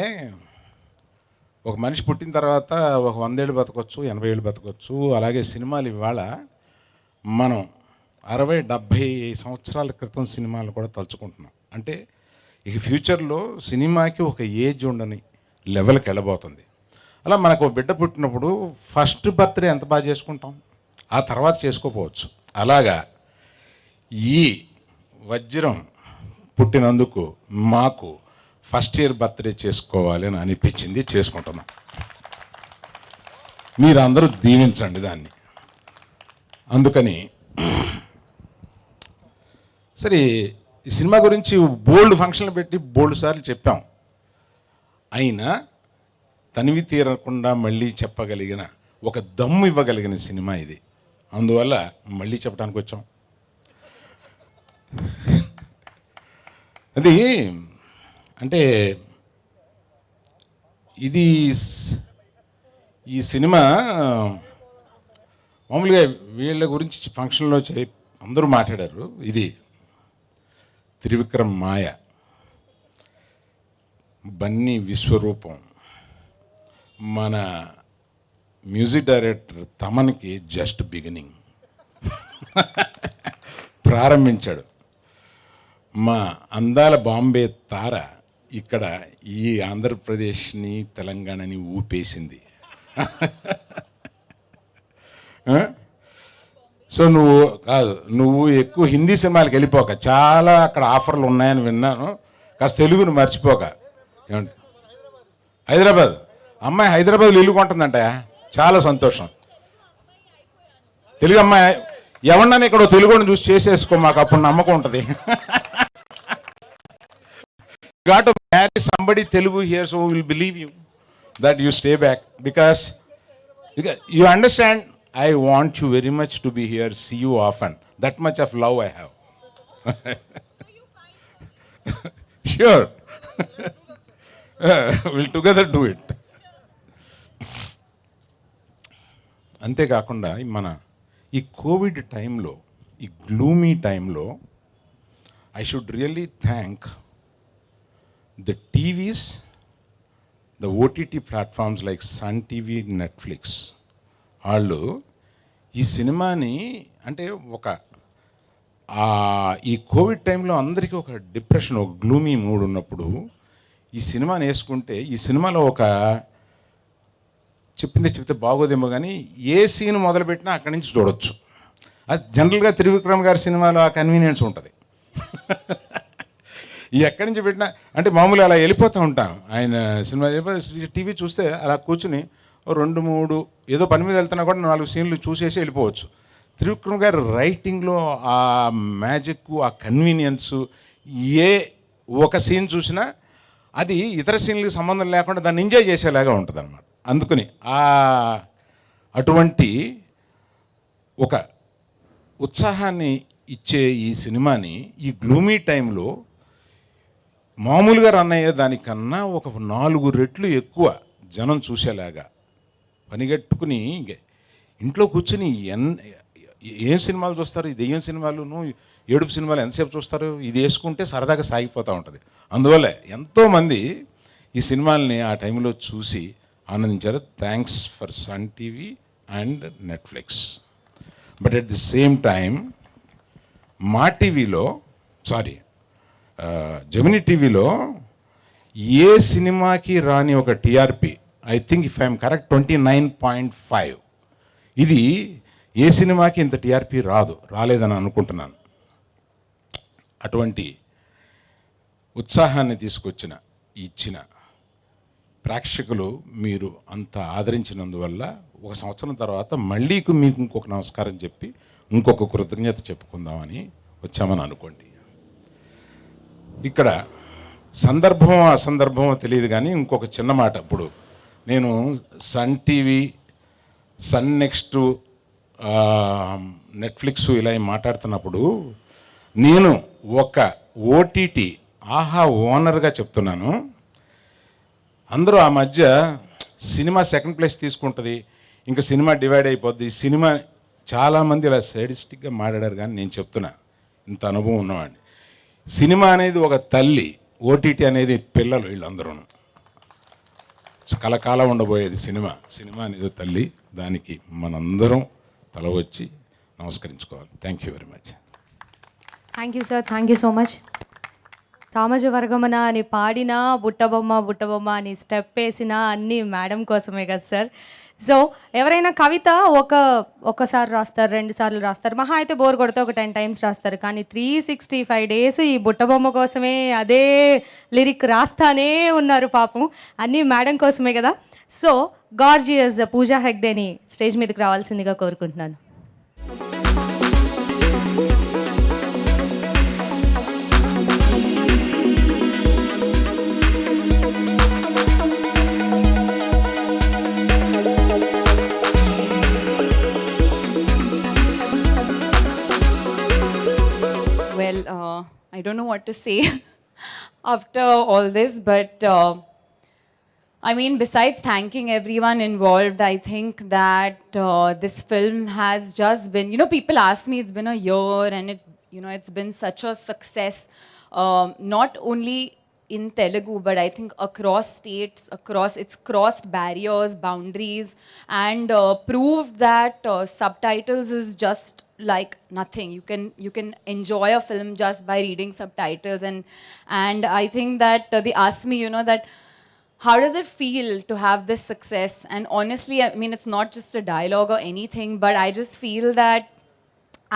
ఒక మనిషి పుట్టిన తర్వాత ఒక 100 ఏళ్ళు బతకొచ్చు, 80 ఏళ్ళు బతకొచ్చు. అలాగే సినిమాలు ఇవాళ మనం 60-70 సంవత్సరాల క్రితం సినిమాలు కూడా తలుచుకుంటున్నాం. అంటే ఇక ఫ్యూచర్లో సినిమాకి ఒక ఏజ్ ఉండని లెవెల్కి వెళ్ళబోతుంది. అలా మనకు బిడ్డ పుట్టినప్పుడు ఫస్ట్ బర్త్డే ఎంత బాగా చేసుకుంటాం, ఆ తర్వాత చేసుకోపోవచ్చు. అలాగా ఈ వజ్రం పుట్టినందుకు మాకు ఫస్ట్ ఇయర్ బర్త్డే చేసుకోవాలి అని అనిపించింది, చేసుకుంటున్నాం. మీరందరూ దీవించండి దాన్ని. అందుకని సరే, ఈ సినిమా గురించి బోల్డ్ ఫంక్షన్లు పెట్టి బోల్డ్ సార్లు చెప్పాం. అయినా తనివి తీరకుండా మళ్ళీ చెప్పగలిగిన, ఒక దమ్ము ఇవ్వగలిగిన సినిమా ఇది. అందువల్ల మళ్ళీ చెప్పడానికి వచ్చాం. అది అంటే ఇది ఈ సినిమా మామూలుగా వీళ్ళ గురించి ఫంక్షన్లో అందరూ మాట్లాడారు. ఇది త్రివిక్రమ్ మాయ, బన్నీ విశ్వరూపం, మన మ్యూజిక్ డైరెక్టర్ తమన్కి జస్ట్ బిగినింగ్ ప్రారంభించాడు. మా అందాల బాంబే తార ఇక్కడ ఈ ఆంధ్రప్రదేశ్ని తెలంగాణని ఊపేసింది. సో నువ్వు ఎక్కువ హిందీ సినిమాలకు వెళ్ళిపోక, చాలా అక్కడ ఆఫర్లు ఉన్నాయని విన్నాను. కాస్త తెలుగును మర్చిపోక. ఏమంటే హైదరాబాద్ అమ్మాయి హైదరాబాద్లో ఇల్లు కొంటుందంట, చాలా సంతోషం. తెలుగు అమ్మాయి ఎవరినైనా ఇక్కడ తెలుగుని చూసి చేసేసుకో, మాకు అప్పుడు నమ్మకం ఉంటుంది. got to marry somebody Telugu here, so will believe you that you stay back because you understand. I want you very much to be here, see you often. That much of love I have. Sure. We'll together do it. అంతేకాకుండా మన ఈ Covid టైంలో, ఈ gloomy టైంలో, I should really thank the TVs, the OTT platforms like Sun TV, Netflix, వాళ్ళు ఈ సినిమాని అంటే ఒక ఈ కోవిడ్ టైంలో అందరికీ ఒక డిప్రెషన్, ఒక గ్లూమీ మూడ్ ఉన్నప్పుడు ఈ సినిమాని వేసుకుంటే, ఈ సినిమాలో ఒక చెప్తే బాగోదేమో కానీ ఏ సీన్ మొదలుపెట్టినా అక్కడి నుంచి చూడొచ్చు. అది జనరల్గా త్రివిక్రమ్ గారి సినిమాలో ఆ కన్వీనియన్స్ ఉంటుంది. ఎక్కడి నుంచి పెట్టినా అంటే మామూలుగా అలా వెళ్ళిపోతూ ఉంటాం. ఆయన సినిమా టీవీ చూస్తే అలా కూర్చుని 2-3 ఏదో పని మీద వెళ్తున్నా కూడా 4 సీన్లు చూసేసి వెళ్ళిపోవచ్చు. త్రివిక్రమ్ గారి రైటింగ్లో ఆ మ్యాజిక్, ఆ కన్వీనియన్సు, ఏ ఒక సీన్ చూసినా అది ఇతర సీన్లకు సంబంధం లేకుండా దాన్ని ఎంజాయ్ చేసేలాగా ఉంటుంది అన్నమాట. అందుకని అటువంటి ఒక ఉత్సాహాన్ని ఇచ్చే ఈ సినిమాని ఈ గ్లూమీ టైంలో మామూలుగా రన్ అయ్యే దానికన్నా ఒక 4 రెట్లు ఎక్కువ జనం చూసేలాగా పనిగట్టుకుని ఇంట్లో కూర్చుని ఏం సినిమాలు చూస్తారు, ఇది ఏం సినిమాలును ఏడుపు సినిమాలు ఎంతసేపు చూస్తారు, ఇది వేసుకుంటే సరదాగా సాగిపోతూ ఉంటుంది. అందువల్ల ఎంతోమంది ఈ సినిమాల్ని ఆ టైంలో చూసి ఆనందించారు. Thanks for Sun TV and Netflix. But at the same time Maa టీవీలో జెమినీ టీవీలో ఏ సినిమాకి రాని ఒక TRP, I think if I'm correct 29.5, ఇది ఏ సినిమాకి ఇంత టీఆర్పీ రాలేదని అనుకుంటున్నాను. అటువంటి ఉత్సాహాన్ని తీసుకొచ్చిన ఇచ్చిన ప్రేక్షకులు మీరు అంత ఆదరించినందువల్ల 1 సంవత్సరం తర్వాత మళ్ళీ మీకు ఇంకొక నమస్కారం చెప్పి ఇంకొక కృతజ్ఞత చెప్పుకుందామని వచ్చామని అనుకోండి. ఇక్కడ సందర్భమో అసందర్భమో తెలియదు కానీ ఇంకొక చిన్న మాట. ఇప్పుడు నేను Sun TV, Sun NXT, Netflix ఇలా మాట్లాడుతున్నప్పుడు నేను ఒక ఓటీటీ ఆహా ఓనర్గా చెప్తున్నాను. అందరూ ఆ మధ్య సినిమా సెకండ్ ప్లేస్ తీసుకుంటుంది, ఇంకా సినిమా డివైడ్ అయిపోద్ది, సినిమా చాలామంది ఇలా సైడిస్టిక్గా మాట్లాడారు. కానీ నేను చెప్తున్నా, ఇంత అనుభవం ఉన్నవాడిని, సినిమా అనేది ఒక తల్లి, ఓటీటీ అనేది పిల్లలు, వీళ్ళందరూ కలకాలం ఉండబోయేది సినిమా అనేది తల్లి. దానికి మనందరం తల వచ్చి నమస్కరించుకోవాలి. Thank you very much. Thank you sir, thank you so much. సామాజ వర్గమన అని పాడిన బుట్టబొమ్మ అని స్టెప్ వేసిన అన్నీ మేడం కోసమే కదా సార్. సో ఎవరైనా కవిత ఒకసారి రాస్తారు, 2 సార్లు రాస్తారు, మహా అయితే బోర్ కొడితే ఒక 10 టైమ్స్ రాస్తారు. కానీ 365 డేస్ ఈ బుట్టబొమ్మ కోసమే అదే లిరిక్ రాస్తానే ఉన్నారు పాపం. అన్నీ మేడం కోసమే కదా. సో గార్జియస్ పూజా హెగ్డేని స్టేజ్ మీదకి రావాల్సిందిగా కోరుకుంటున్నాను. Well, I don't know what to say after all this, but I mean, besides thanking everyone involved, I think that this film has just been, people ask me, it's been a year and it's been such a success, not only in Telugu, but I think across states, it's crossed barriers, boundaries, and proved that subtitles is just like nothing. You can enjoy a film just by reading subtitles, and I think that they asked me, that how does it feel to have this success? And honestly, I mean, it's not just a dialogue or anything, but I just feel that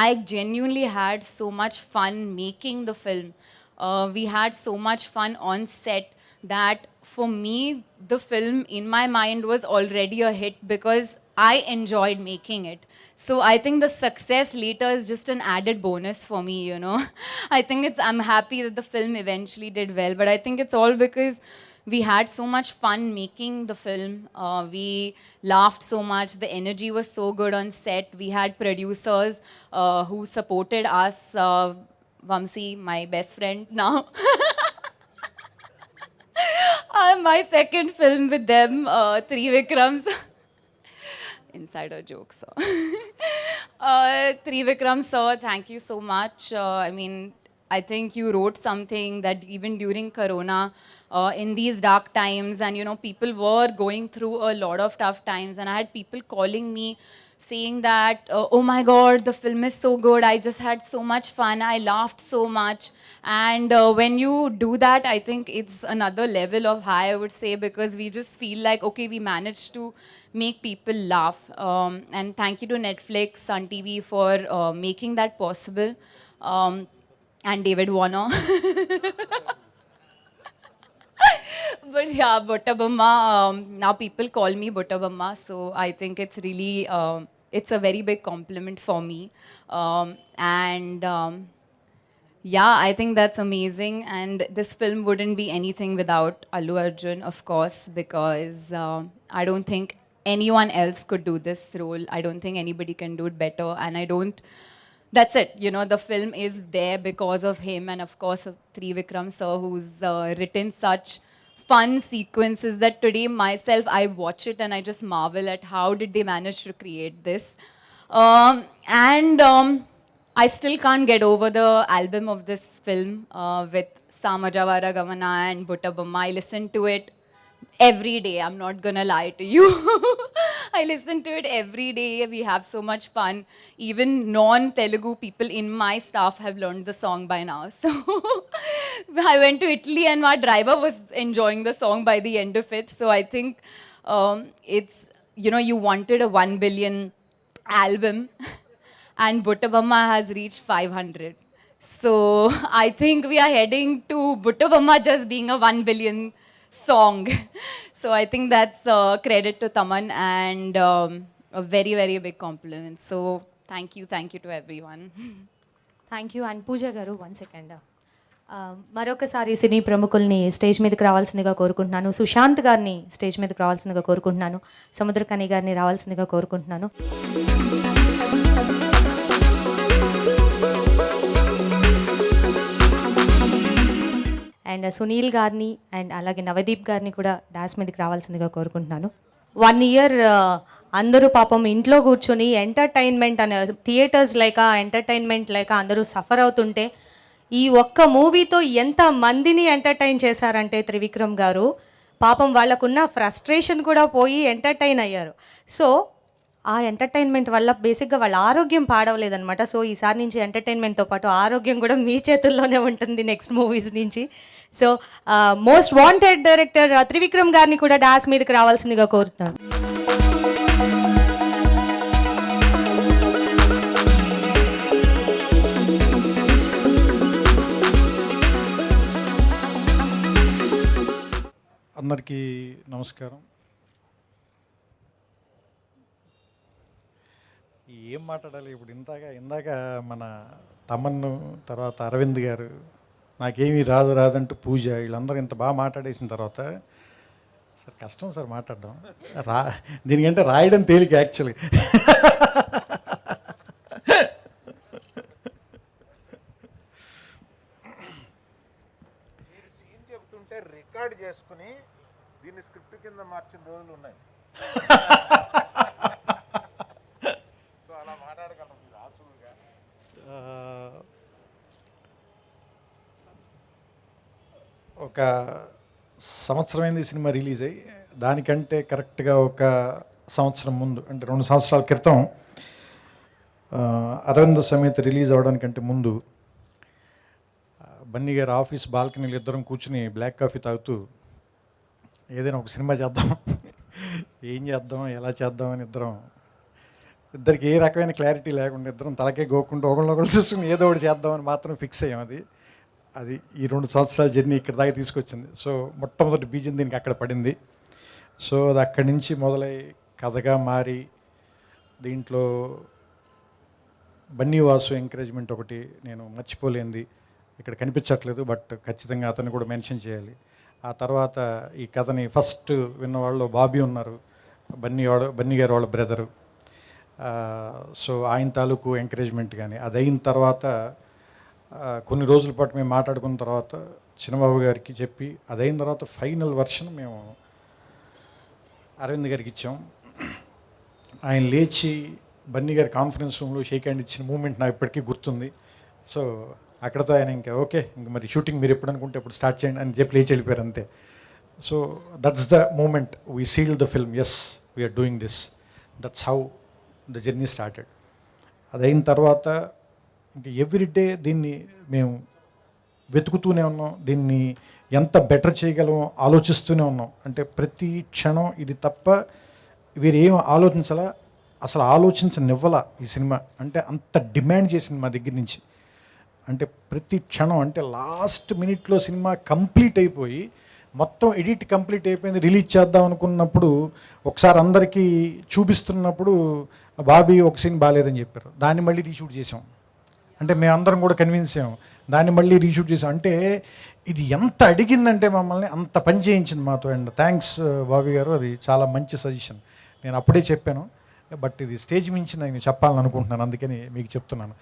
I genuinely had so much fun making the film. We had so much fun on set that for me, the film in my mind was already a hit because I enjoyed making it. So I think the success later is just an added bonus for me, I think I'm happy that the film eventually did well, but I think it's all because we had so much fun making the film. We laughed so much. The energy was so good on set. We had producers who supported us. Vamsi, my best friend now. My second film with them, Trivikrams. Insider jokes. Trivikram sir, thank you so much. I mean, I think you wrote something that even during Corona, in these dark times, and people were going through a lot of tough times, and I had people calling me saying that, oh my god, the film is so good, I just had so much fun, I laughed so much. And when you do that, I think it's another level of high, I would say, because we just feel like, okay, we managed to make people laugh. And thank you to Netflix, Sun TV for making that possible. And David Warner. But yeah, Buttabamma, now people call me Buttabamma, so I think it's really, it's a very big compliment for me. And yeah, I think that's amazing. And this film wouldn't be anything without Allu Arjun, of course, because I don't think anyone else could do this role. I don't think anybody can do it better. And I don't, that's it. You know, the film is there because of him, and of course of Trivikram sir, who's written such fun sequences that today myself, I watch it and I just marvel at how did they manage to create this. And I still can't get over the album of this film with Samajawara Gamana and Buttabamma. I listen to it every day. I'm not gonna lie to you. I listen to it every day. We have so much fun. Even non-Telugu people in my staff have learned the song by now. So I went to Italy and my driver was enjoying the song by the end of it. So I think it's, you know, you wanted a 1 billion album and Buttabamma has reached 500. So I think we are heading to Buttabamma just being a 1 billion song. So I think that's credit to Taman and a very, very big compliment. So thank you to everyone. Thank you. And Pooja garu 1 second. మరొకసారి సినీ ప్రముఖుల్ని stage మీదకి రావాల్సిందిగా కోరుకుంటున్నాను. సుశాంత్ గారిని stage మీదకి రావాల్సిందిగా కోరుకుంటున్నాను. సముద్రకని గారిని రావాల్సిందిగా కోరుకుంటున్నాను. అండ్ సునీల్ గారిని అండ్ అలాగే నవదీప్ గారిని కూడా డాన్స్ మీదకి రావాల్సిందిగా కోరుకుంటున్నాను. 1 ఇయర్ అందరూ పాపం ఇంట్లో కూర్చొని ఎంటర్టైన్మెంట్ అనే థియేటర్స్ లేక ఎంటర్టైన్మెంట్ లేక అందరూ సఫర్ అవుతుంటే ఈ ఒక్క మూవీతో ఎంత మందిని ఎంటర్టైన్ చేశారంటే త్రివిక్రమ్ గారు పాపం వాళ్ళకున్న ఫ్రస్ట్రేషన్ కూడా పోయి ఎంటర్టైన్ అయ్యారు. సో ఆ ఎంటర్టైన్మెంట్ వల్ల బేసిక్గా వాళ్ళ ఆరోగ్యం పాడవలేదన్నమాట. సో ఈసారి నుంచి ఎంటర్టైన్మెంట్తో పాటు ఆరోగ్యం కూడా మీ చేతుల్లోనే ఉంటుంది నెక్స్ట్ మూవీస్ నుంచి. So most wanted director Trivikram గారిని కూడా డాన్స్ మీదకి రావాల్సిందిగా కోరుతున్నాను. అందరికీ నమస్కారం. ఏం మాట్లాడాలి ఇప్పుడు? ఇందాక మన తమన్ను, తర్వాత అరవింద్ గారు, నాకేమీ రాదంటూ పూజ, వీళ్ళందరూ ఇంత బాగా మాట్లాడేసిన తర్వాత సార్ కష్టం సార్ మాట్లాడడం. దీనికంటే రాయడం తేలిక యాక్చువల్గా. సీన్ చెప్తుంటే రికార్డ్ చేసుకుని దీన్ని స్క్రిప్ట్ కింద మార్చిన రోజులు ఉన్నాయి. సో అలా మాట్లాడగలం మీరు ఆసులుగా. ఒక సంవత్సరమైంది సినిమా రిలీజ్ అయ్యి, దానికంటే కరెక్ట్గా ఒక సంవత్సరం ముందు అంటే 2 సంవత్సరాల క్రితం అరవింద్ సమేత రిలీజ్ అవడానికంటే ముందు బన్నీ గారు ఆఫీస్ బాల్కనీలు ఇద్దరం కూర్చుని బ్లాక్ కాఫీ తాగుతూ ఏదైనా ఒక సినిమా చేద్దాం, ఏం చేద్దాం, ఎలా చేద్దాం అని ఇద్దరికి ఏ రకమైన క్లారిటీ లేకుండా ఇద్దరం తలకే గోకుండా ఒకళ్ళొకళ్ళు చూసుకుని ఏదో ఒకటి చేద్దామని మాత్రం ఫిక్స్ అయ్యాం. అది ఈ 2 సంవత్సరాల జర్నీ ఇక్కడ దాకా తీసుకొచ్చింది. సో మొట్టమొదటి బీజం దీనికి అక్కడ పడింది. సో అది అక్కడి నుంచి మొదలై కథగా మారి దీంట్లో బన్నీ వాసు ఎంకరేజ్మెంట్ ఒకటి నేను మర్చిపోలేంది. ఇక్కడ కనిపించట్లేదు, బట్ ఖచ్చితంగా అతన్ని కూడా మెన్షన్ చేయాలి. ఆ తర్వాత ఈ కథని ఫస్ట్ విన్న వాళ్ళు బాబీ ఉన్నారు, బన్నీ గారు వాళ్ళ బ్రదరు. సో ఆయన తాలూకు ఎంకరేజ్మెంట్ కానీ అది అయిన తర్వాత కొన్ని రోజుల పాటు మేము మాట్లాడుకున్న తర్వాత చిన్నబాబు గారికి చెప్పి అదైన తర్వాత ఫైనల్ వర్షన్ మేము అరవింద్ గారికి ఇచ్చాం. ఆయన లేచి బన్నీ గారి కాన్ఫరెన్స్ రూమ్లో షేక్ హ్యాండ్ ఇచ్చిన మూమెంట్ నాకు ఇప్పటికీ గుర్తుంది. సో అక్కడతో ఆయన ఇంకా ఓకే, ఇంక మరి షూటింగ్ మీరు ఎప్పుడు అనుకుంటే ఎప్పుడు స్టార్ట్ చేయండి అని చెప్పి లేచి వెళ్ళిపోయారు అంతే. So that's the moment we seal the film, yes we're doing this. That's how the journey started. అదైన తర్వాత ఇంక ఎవ్రీడే దీన్ని మేము వెతుకుతూనే ఉన్నాం, దీన్ని ఎంత బెటర్ చేయగలమో ఆలోచిస్తూనే ఉన్నాం. అంటే ప్రతి క్షణం ఇది తప్ప వీరేం ఆలోచించాలా, అసలు ఆలోచించనివ్వాల ఈ సినిమా. అంటే అంత డిమాండ్ చేసింది మా దగ్గర నుంచి. అంటే ప్రతి క్షణం, అంటే లాస్ట్ మినిట్లో సినిమా కంప్లీట్ అయిపోయి మొత్తం ఎడిట్ కంప్లీట్ అయిపోయింది, రిలీజ్ చేద్దాం అనుకున్నప్పుడు ఒకసారి అందరికీ చూపిస్తున్నప్పుడు బాబీ ఒక సీన్ బాగాలేదని చెప్పారు, దాన్ని మళ్ళీ రీషూట్ చేసాం. అంటే మేమందరం కూడా కన్విన్స్ అయ్యాం, దాన్ని మళ్ళీ రీషూట్ చేసాం. అంటే ఇది ఎంత అడిగిందంటే మమ్మల్ని అంత పని చేయించింది మాతో. అండ్ థ్యాంక్స్ బాబీ గారు, అది చాలా మంచి సజెషన్. నేను అప్పుడే చెప్పాను, బట్ ఇది స్టేజ్ మించి నేను చెప్పాలని అనుకుంటున్నాను, అందుకని మీకు చెప్తున్నాను.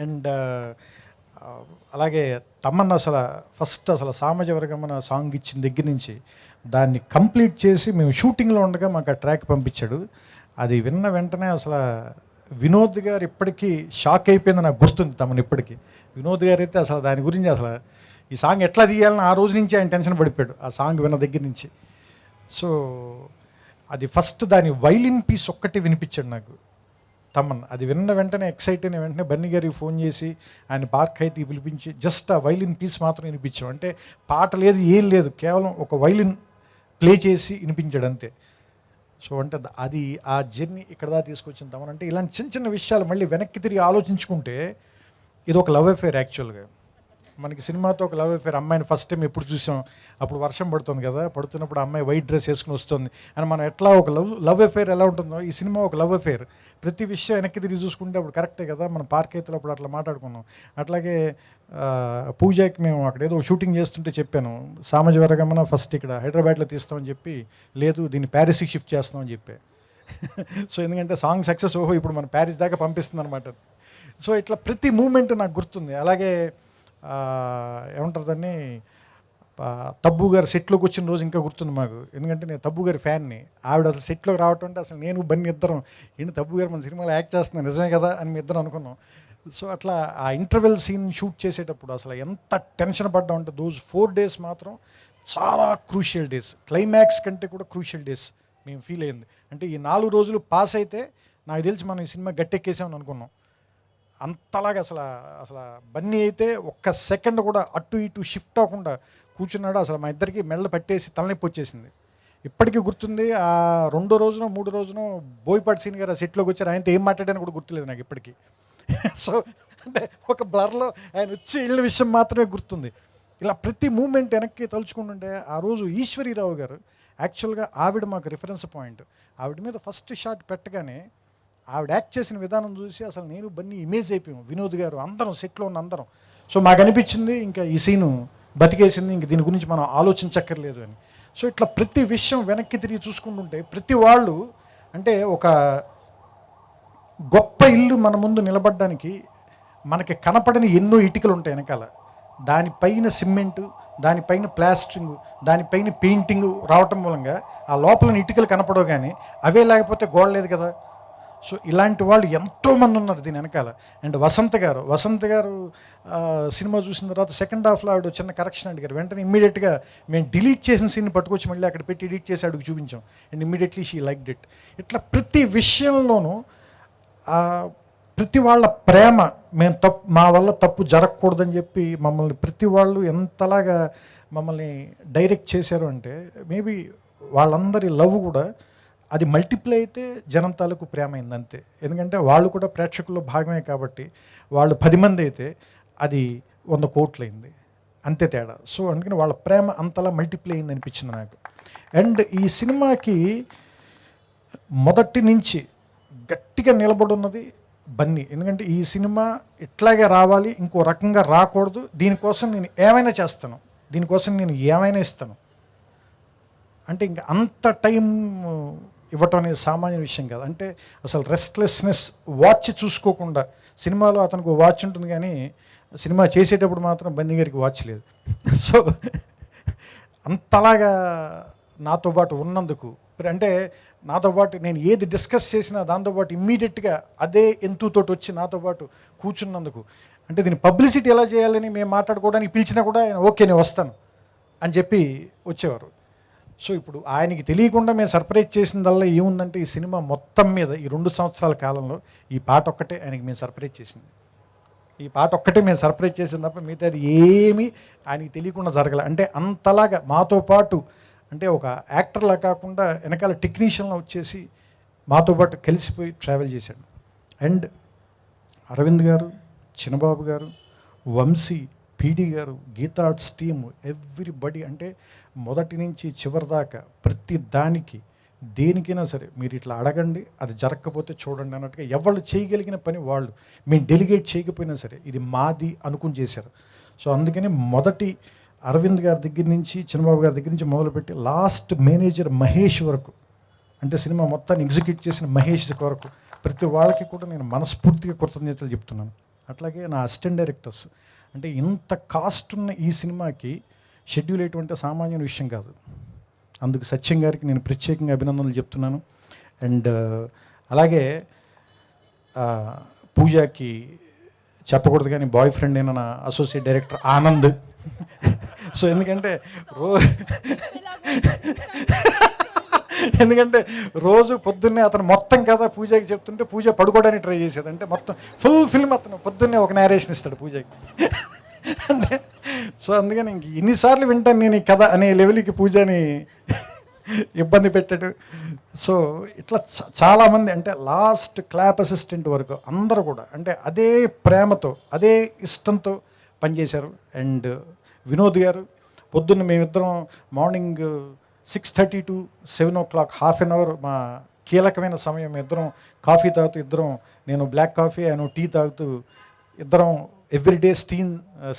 అండ్ అలాగే తమన్నా అసలు సామాజ వర్గమన సాంగ్ ఇచ్చిన దగ్గర నుంచి దాన్ని కంప్లీట్ చేసి మేము షూటింగ్లో ఉండగా మాకు ఆ ట్రాక్ పంపించాడు. అది విన్న వెంటనే అసలు వినోద్ గారు ఇప్పటికీ షాక్ అయిపోయింది, నాకు గుర్తుంది తమను ఇప్పటికీ. వినోద్ గారు అయితే అసలు దాని గురించి అసలు ఈ సాంగ్ ఎట్లా తీయాలని ఆ రోజు నుంచి ఆయన టెన్షన్ పడిపోయాడు ఆ సాంగ్ విన్న దగ్గర నుంచి. సో అది ఫస్ట్ దాని వైలిన్ పీస్ ఒక్కటి వినిపించాడు నాకు తమన్. అది విన్న వెంటనే ఎక్సైట్ అయిన వెంటనే బన్నీ గారికి ఫోన్ చేసి ఆయన పార్క్ అయితే పిలిపించి జస్ట్ ఆ వైలిన్ పీస్ మాత్రం వినిపించాం. అంటే పాట లేదు, ఏం లేదు, కేవలం ఒక వైలిన్ ప్లే చేసి వినిపించాడు అంతే. సో అంటే అది ఆ జర్నీ ఇక్కడ దాకా తీసుకొచ్చిన తమన్. అంటే ఇలాంటి చిన్న చిన్న విషయాలు మళ్ళీ వెనక్కి తిరిగి ఆలోచించుకుంటే ఇది ఒక లవ్ అఫేర్ యాక్చువల్గా. మనకి సినిమాతో ఒక లవ్ అఫేర్. అమ్మాయిని ఫస్ట్ టైం ఎప్పుడు చూసాం, అప్పుడు వర్షం పడుతుంది కదా, పడుతున్నప్పుడు అమ్మాయి వైట్ డ్రెస్ వేసుకుని వస్తుంది అని మనం ఎట్లా ఒక లవ్ అఫేర్ ఎలా ఉంటుందో ఈ సినిమా ఒక లవ్ అఫేర్. ప్రతి విషయం వెనక్కి తిరిగి చూసుకుంటే అప్పుడు కరెక్టే కదా, మన పార్క్ అయితే అప్పుడు అట్లా మాట్లాడుకున్నాం. అట్లాగే పూజకి మేము అక్కడ ఏదో షూటింగ్ చేస్తుంటే చెప్పాను, సామాజిక వర్గమన ఫస్ట్ ఇక్కడ హైదరాబాద్లో తీస్తామని చెప్పి, లేదు దీన్ని ప్యారిస్కి షిఫ్ట్ చేస్తామని చెప్పే. సో ఎందుకంటే సాంగ్ సక్సెస్ ఓహో ఇప్పుడు మన ప్యారిస్ దాకా పంపిస్తుంది అనమాట. సో ఇట్లా ప్రతి మూమెంట్ నాకు గుర్తుంది. అలాగే ఏమంటారు దాన్ని, తబ్బు గారు సెట్లోకి వచ్చిన రోజు ఇంకా గుర్తుంది మాకు, ఎందుకంటే నేను తబ్బు గారి ఫ్యాన్ని. ఆవిడ అసలు సెట్లోకి రావటం అంటే అసలు నేను బన్నీ ఇద్దరం ఏంటి తబ్బు గారు మన సినిమాలో యాక్ట్ చేస్తున్నాను నిజమే కదా అని మీ ఇద్దరం అనుకున్నాం. సో అట్లా ఆ ఇంటర్వెల్ సీన్ షూట్ చేసేటప్పుడు అసలు ఎంత టెన్షన్ పడ్డా ఉంటే దోస్ 4 days మాత్రం చాలా క్రూషియల్ డేస్, క్లైమాక్స్ కంటే కూడా క్రూషియల్ డేస్ మేము ఫీల్ అయింది. అంటే ఈ 4 రోజులు పాస్ అయితే నాకు తెలిసి మనం ఈ సినిమా గట్టెక్కేసామని అనుకున్నాం. అంతలాగా అసలు బన్నీ అయితే ఒక్క సెకండ్ కూడా అటు ఇటు షిఫ్ట్ అవ్వకుండా కూర్చున్నాడు. అసలు మా ఇద్దరికి మెళ్ళ పట్టేసి తలనొప్పి వచ్చేసింది. ఇప్పటికీ గుర్తుంది. ఆ 2వ రోజునో 3వ రోజునో బోయపాటి సీన్ గారు ఆ సెట్లోకి వచ్చారు, ఆయనతో ఏం మాట్లాడాను కూడా గుర్తులేదు నాకు ఇప్పటికీ. సో అంటే ఒక బ్లర్లో ఆయన వచ్చి వెళ్ళిన విషయం మాత్రమే గుర్తుంది. ఇలా ప్రతి మూమెంట్ వెనక్కి తలుచుకుంటుంటే ఆ రోజు ఈశ్వరీరావు గారు యాక్చువల్గా ఆవిడ మాకు రిఫరెన్స్ పాయింట్. ఆవిడ మీద ఫస్ట్ షాట్ పెట్టగానే ఆవిడ యాక్ట్ చేసిన విధానం చూసి అసలు నేను బన్నీ ఇమేజ్ అయిపోయాం, వినోద్ గారు అందరం సెట్లో ఉన్న అందరం. సో మాకు అనిపించింది ఇంకా ఈ సీను బతికేసింది, ఇంక దీని గురించి మనం ఆలోచించక్కర్లేదు అని. సో ఇట్లా ప్రతి విషయం వెనక్కి తిరిగి చూసుకుంటుంటే ప్రతి వాళ్ళు అంటే ఒక గొప్ప ఇల్లు మన ముందు నిలబడడానికి మనకి కనపడని ఎన్నో ఇటుకలు ఉంటాయి వెనకాల. దానిపైన సిమెంటు, దానిపైన ప్లాస్టరింగ్, దానిపైన పెయింటింగ్ రావటం మూలంగా ఆ లోపల ఇటుకలు కనపడవు, కానీ అవే లేకపోతే గోడ లేదు కదా. సో ఇలాంటి వాళ్ళు ఎంతోమంది ఉన్నారు దీని వెనకాల. అండ్ వసంత్ గారు సినిమా చూసిన తర్వాత సెకండ్ హాఫ్లో ఆవిడ చిన్న కరెక్షన్ అడిగారు. వెంటనే ఇమ్మీడియట్గా మేము డిలీట్ చేసిన సీన్ పట్టుకొచ్చి మళ్ళీ అక్కడ పెట్టి ఎడిట్ చేసి అడుగు చూపించాం. And immediately she liked it. ఇట్లా ప్రతి విషయంలోనూ ప్రతి వాళ్ళ ప్రేమ, మేము మా వల్ల తప్పు జరగకూడదని చెప్పి మమ్మల్ని ప్రతి వాళ్ళు ఎంతలాగా మమ్మల్ని డైరెక్ట్ చేశారు అంటే మేబీ వాళ్ళందరి లవ్ కూడా అది మల్టిప్లై అయితే జనం తాలూకు ప్రేమ అయింది అంతే. ఎందుకంటే వాళ్ళు కూడా ప్రేక్షకుల్లో భాగమే కాబట్టి వాళ్ళు 10 మంది అయితే అది 100 కోట్లు అయింది, అంతే తేడా. సో అందుకని వాళ్ళ ప్రేమ అంతలా మల్టిప్లై అయింది అనిపించింది నాకు. అండ్ ఈ సినిమాకి మొదటి నుంచి గట్టిగా నిలబడున్నది బన్నీ. ఎందుకంటే ఈ సినిమా ఇట్లాగే రావాలి, ఇంకో రకంగా రాకూడదు, దీనికోసం నేను ఏమైనా చేస్తాను, దీనికోసం నేను ఏమైనా ఇస్తాను అంటే ఇంకా అంత టైం ఇవ్వటం అనేది సామాన్య విషయం కాదు. అంటే అసలు రెస్ట్లెస్నెస్, వాచ్ చూసుకోకుండా, సినిమాలో అతనికి వాచ్ ఉంటుంది కానీ సినిమా చేసేటప్పుడు మాత్రం బన్నీ గారికి వాచ్ లేదు. సో అంతలాగా నాతో పాటు ఉన్నందుకు, అంటే నాతో పాటు నేను ఏది డిస్కస్ చేసినా దాంతోపాటు ఇమ్మీడియట్గా అదే ఎంతుతోటి వచ్చి నాతో పాటు కూర్చున్నందుకు, అంటే దీన్ని పబ్లిసిటీ ఎలా చేయాలని మేము మాట్లాడుకోవడానికి పిలిచినా కూడా ఓకే నేను వస్తాను అని చెప్పి వచ్చేవారు. సో ఇప్పుడు ఆయనకి తెలియకుండా మేము సర్ప్రైజ్ చేసిందల్లా ఏముందంటే ఈ సినిమా మొత్తం మీద ఈ 2 సంవత్సరాల కాలంలో ఈ పాట ఒక్కటే ఆయనకి మేము సర్ప్రైజ్ చేసింది. ఈ పాట ఒక్కటే మేము సర్ప్రైజ్ చేసింది తప్ప మిగతాది ఏమీ ఆయనకి తెలియకుండా జరగలే. అంటే అంతలాగా మాతో పాటు అంటే ఒక యాక్టర్లా కాకుండా వెనకాల టెక్నీషియన్లో వచ్చేసి మాతో పాటు కలిసిపోయి ట్రావెల్ చేశాడు. అండ్ అరవింద్ గారు, చిన్నబాబు గారు, వంశీ, పీడి గారు, గీతా ఆర్ట్స్ టీము, ఎవ్రీబడి, అంటే మొదటి నుంచి చివరి దాకా ప్రతి దానికి దేనికైనా సరే మీరు ఇట్లా అడగండి, అది జరగకపోతే చూడండి అన్నట్టుగా ఎవరు చేయగలిగిన పని వాళ్ళు, మేము డెలిగేట్ చేయకపోయినా సరే ఇది మాది అనుకుని చేశారు. సో అందుకని మొదటి అరవింద్ గారి దగ్గర నుంచి, చిన్నబాబు గారి దగ్గర నుంచి మొదలుపెట్టి లాస్ట్ మేనేజర్ మహేష్ వరకు, అంటే సినిమా మొత్తాన్ని ఎగ్జిక్యూట్ చేసిన మహేష్ వరకు ప్రతి వాళ్ళకి కూడా నేను మనస్ఫూర్తిగా కృతజ్ఞతలు చెప్తున్నాను. అట్లాగే నా అసిస్టెంట్ డైరెక్టర్స్, అంటే ఇంత కాస్ట్ ఉన్న ఈ సినిమాకి షెడ్యూల్ ఎటువంటి సామాన్యమైన విషయం కాదు. అందుకు సత్యం గారికి నేను ప్రత్యేకంగా అభినందనలు చెప్తున్నాను. అండ్ అలాగే పూజకి చెప్పకూడదు కానీ బాయ్ ఫ్రెండ్ అయిన నా అసోసియేట్ డైరెక్టర్ ఆనంద్. సో ఎందుకంటే రోజు పొద్దున్నే అతను మొత్తం కథ పూజకి చెప్తుంటే పూజ పడుకోవడానికి ట్రై చేసేది. అంటే మొత్తం ఫుల్ ఫిల్మ్ అతను పొద్దున్నే ఒక నేరేషన్ ఇస్తాడు పూజకి. అంటే సో అందుకని ఇంక ఎన్నిసార్లు వింటాను నేను ఈ కథ అనే లెవెల్కి పూజని ఇబ్బంది పెట్టాడు. సో ఇట్లా చాలామంది, అంటే లాస్ట్ క్లాప్ అసిస్టెంట్ వరకు అందరూ కూడా అంటే అదే ప్రేమతో అదే ఇష్టంతో పనిచేశారు. అండ్ వినోద్ గారు, పొద్దున్న మేమిద్దరం morning 6:30 to 7 o'clock half an hour మా కీలకమైన సమయం, ఇద్దరం కాఫీ తాగుతూ, ఇద్దరం నేను బ్లాక్ కాఫీ ఆయన టీ తాగుతూ ఇద్దరం ఎవ్రీడే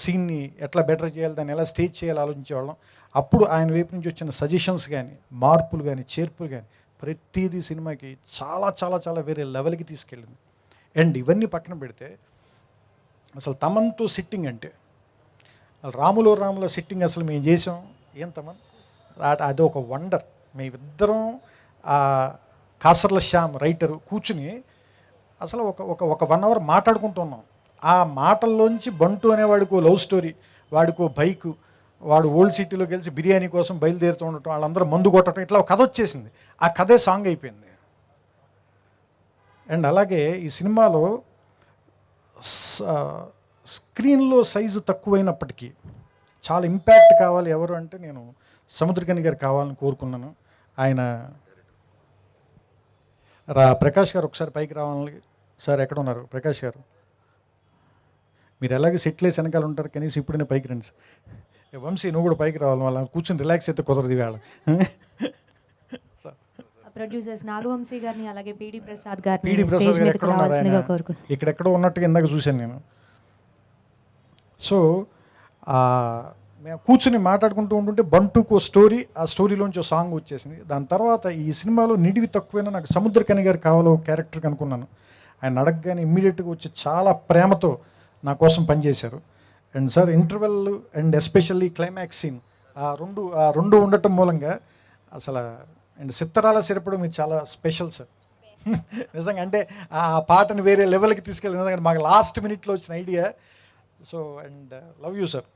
సీన్ని ఎట్లా బెటర్ చేయాలి, దాన్ని ఎలా స్టేజ్ చేయాలి ఆలోచించేవాళ్ళం. అప్పుడు ఆయన వైపు నుంచి వచ్చిన సజెషన్స్ కానీ, మార్పులు కానీ, చేర్పులు కానీ ప్రతిదీ సినిమాకి చాలా చాలా చాలా వేరే లెవెల్కి తీసుకెళ్ళింది. అండ్ ఇవన్నీ పక్కన పెడితే అసలు తమన్తో సిట్టింగ్, అంటే రాములో సిట్టింగ్ అసలు మేము చేసాం. ఏం తమన్, అది ఒక వండర్. మేమిద్దరం కాసర్ల శ్యామ్ రైటరు కూర్చుని అసలు ఒక 1 hour మాట్లాడుకుంటున్నాం. ఆ మాటల్లోంచి బంటు అనేవాడికి లవ్ స్టోరీ, వాడికో బైకు, వాడు ఓల్డ్ సిటీలోకి వెళ్ళి బిర్యానీ కోసం బయలుదేరుతూ ఉండటం, వాళ్ళందరూ మందు కొట్టడం, ఇట్లా ఒక కథ వచ్చేసింది. ఆ కథే సాంగ్ అయిపోయింది. అండ్ అలాగే ఈ సినిమాలో స్క్రీన్లో సైజు తక్కువైనప్పటికీ చాలా ఇంపాక్ట్ కావాలి ఎవరు అంటే నేను సముద్రకని గారు కావాలని కోరుకున్నాను. ఆయన ప్రకాష్ గారు ఒకసారి పైకి రావాలి సార్. ఎక్కడ ఉన్నారు ప్రకాష్ గారు? మీరు ఎలాగే సెటిల్ వేసి వెనకాల ఉంటారు, కనీసం ఇప్పుడైనా పైకి రండి సార్. వంశీ నువ్వు కూడా పైకి రావాలి, వాళ్ళ కూర్చొని రిలాక్స్ అయితే కుదరదు వేళ. ప్రొడ్యూసర్స్ నాగవంశీ గారిని అలాగే పీడి ప్రసాద్ గారు ఎక్కడ ఉన్నారు? ఇక్కడెక్కడో ఉన్నట్టుగా ఇందాక చూశాను నేను. సో మేము కూర్చుని మాట్లాడుకుంటూ ఉంటుంటే బంటుకు స్టోరీ, ఆ స్టోరీలోంచి ఒక సాంగ్ వచ్చేసింది. దాని తర్వాత ఈ సినిమాలో నిడివి తక్కువైనా నాకు సముద్రకని గారు కావాలో క్యారెక్టర్కి అనుకున్నాను. ఆయన అడగగానే ఇమ్మీడియట్గా వచ్చి చాలా ప్రేమతో నా కోసం పనిచేశారు. And sir interval and especially climax scene, ఆ రెండు ఉండటం మూలంగా అసలు అండ్ సిత్తరాల సిరపడం మీరు చాలా స్పెషల్ సార్. నిజంగా అంటే ఆ పాటని వేరే లెవెల్కి తీసుకెళ్ళి, ఎందుకంటే మాకు లాస్ట్ మినిట్లో వచ్చిన idea. So and love you sir.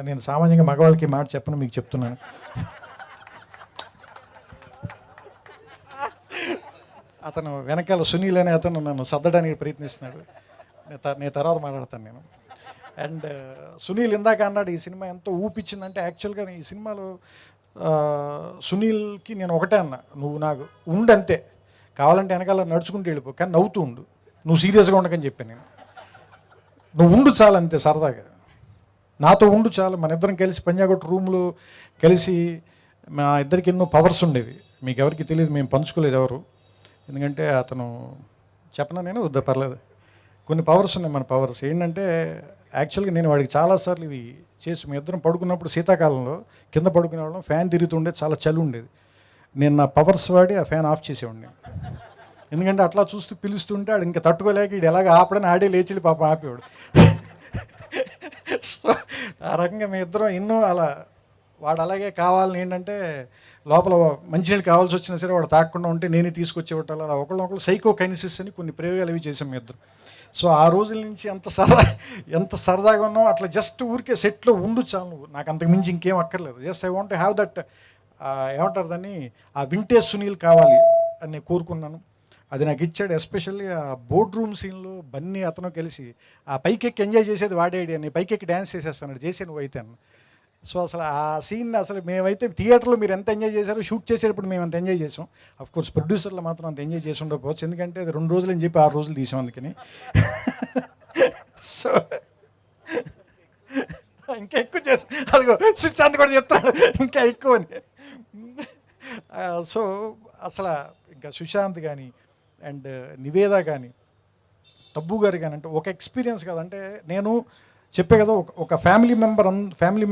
నేను సామాన్యంగా మగవాళ్ళకి మాట చెప్పను, మీకు చెప్తున్నాను. అతను వెనకాల సునీల్ అనే అతను నన్ను సర్దడానికి ప్రయత్నిస్తున్నాడు. నేను తర్వాత మాట్లాడతాను నేను. అండ్ సునీల్ ఇందాక అన్నాడు ఈ సినిమా ఎంతో ఊపిచ్చిందంటే, యాక్చువల్గా ఈ సినిమాలో సునీల్కి నేను ఒకటే అన్నా, నువ్వు నాకు ఉండంతే, కావాలంటే వెనకాల నడుచుకుంటూ వెళ్ళిపో, కానీ నవ్వుతూ ఉండు, నువ్వు సీరియస్గా ఉండకని చెప్పాను నేను. నువ్వు ఉండు చాలు, అంతే, సరదాగా నాతో ఉండు చాలు. మన ఇద్దరం కలిసి పంజాగొట్టు రూమ్లో కలిసి మా ఇద్దరికి ఎన్నో పవర్స్ ఉండేవి. మీకు ఎవరికి తెలియదు, మేము పంచుకోలేదు ఎవరు. ఎందుకంటే అతను చెప్పనా నేను వద్దా పర్లేదు, కొన్ని పవర్స్ ఉన్నాయి. మన పవర్స్ ఏంటంటే యాక్చువల్గా నేను వాడికి చాలాసార్లు ఇవి చేసి, మీ ఇద్దరం పడుకున్నప్పుడు శీతాకాలంలో కింద పడుకునేవాళ్ళం, ఫ్యాన్ తిరుగుతుండేది, చాలా చలి ఉండేది. నేను నా పవర్స్ వాడి ఆ ఫ్యాన్ ఆఫ్ చేసేవాడిని. ఎందుకంటే అట్లా చూస్తూ పిలుస్తుంటే ఆడు ఇంకా తట్టుకోలేక ఇది ఎలాగ ఆపడని ఆడే లేచి పాపం ఆపేవాడు. సో ఆ రకంగా మీ ఇద్దరం ఎన్నో అలా, వాడు అలాగే కావాలని ఏంటంటే లోపల మంచినీళ్ళు కావాల్సి వచ్చినా సరే వాడు తాకుండా ఉంటే నేనే తీసుకొచ్చేవాళ్ళు, అలా ఒకళ్ళు సైకో కైనిసిస్ అని కొన్ని ప్రయోగాలు అవి చేసాం మీ ఇద్దరు. సో ఆ రోజుల నుంచి ఎంత సరదాగా ఉన్నాం. అట్లా జస్ట్ ఊరికే సెట్లో ఉండు చాలు, నువ్వు నాకు అంతకు మించి ఇంకేం అక్కర్లేదు, just I want have that ఏమంటారు దాన్ని, ఆ వింటేజ్ సునీల్ కావాలి అని నేను కోరుకున్నాను. అది నాకు ఇచ్చాడు. ఎస్పెషల్లీ ఆ బోర్డ్ రూమ్ సీన్లో బన్నీ అతను కలిసి ఆ పైకెక్కి ఎంజాయ్ చేసేది వాడే ఐడియా, నేను పైకెక్కి డ్యాన్స్ చేసేస్తాను చేసే నువ్వు అయితే. సో అసలు ఆ సీన్ అసలు మేమైతే థియేటర్లో మీరు ఎంత ఎంజాయ్ చేశారో, షూట్ చేసేటప్పుడు మేము అంత ఎంజాయ్ చేసాం. కోర్స్ ప్రొడ్యూసర్లు మాత్రం అంత ఎంజాయ్ చేసి ఉండకపోవచ్చు, ఎందుకంటే అది 2 రోజులు అని చెప్పి 6 రోజులు తీసాం అందుకని. సో ఇంకా ఎక్కువ చేసి అదిగో సుశాంత్ కూడా చెప్తాడు ఇంకా ఎక్కువ అని. సో అసలు ఇంకా సుశాంత్ కానీ అండ్ నివేద కానీ తబ్బు గారు కానీ అంటే ఒక ఎక్స్పీరియన్స్ కదంటే, నేను చెప్పే కదా ఒక ఫ్యామిలీ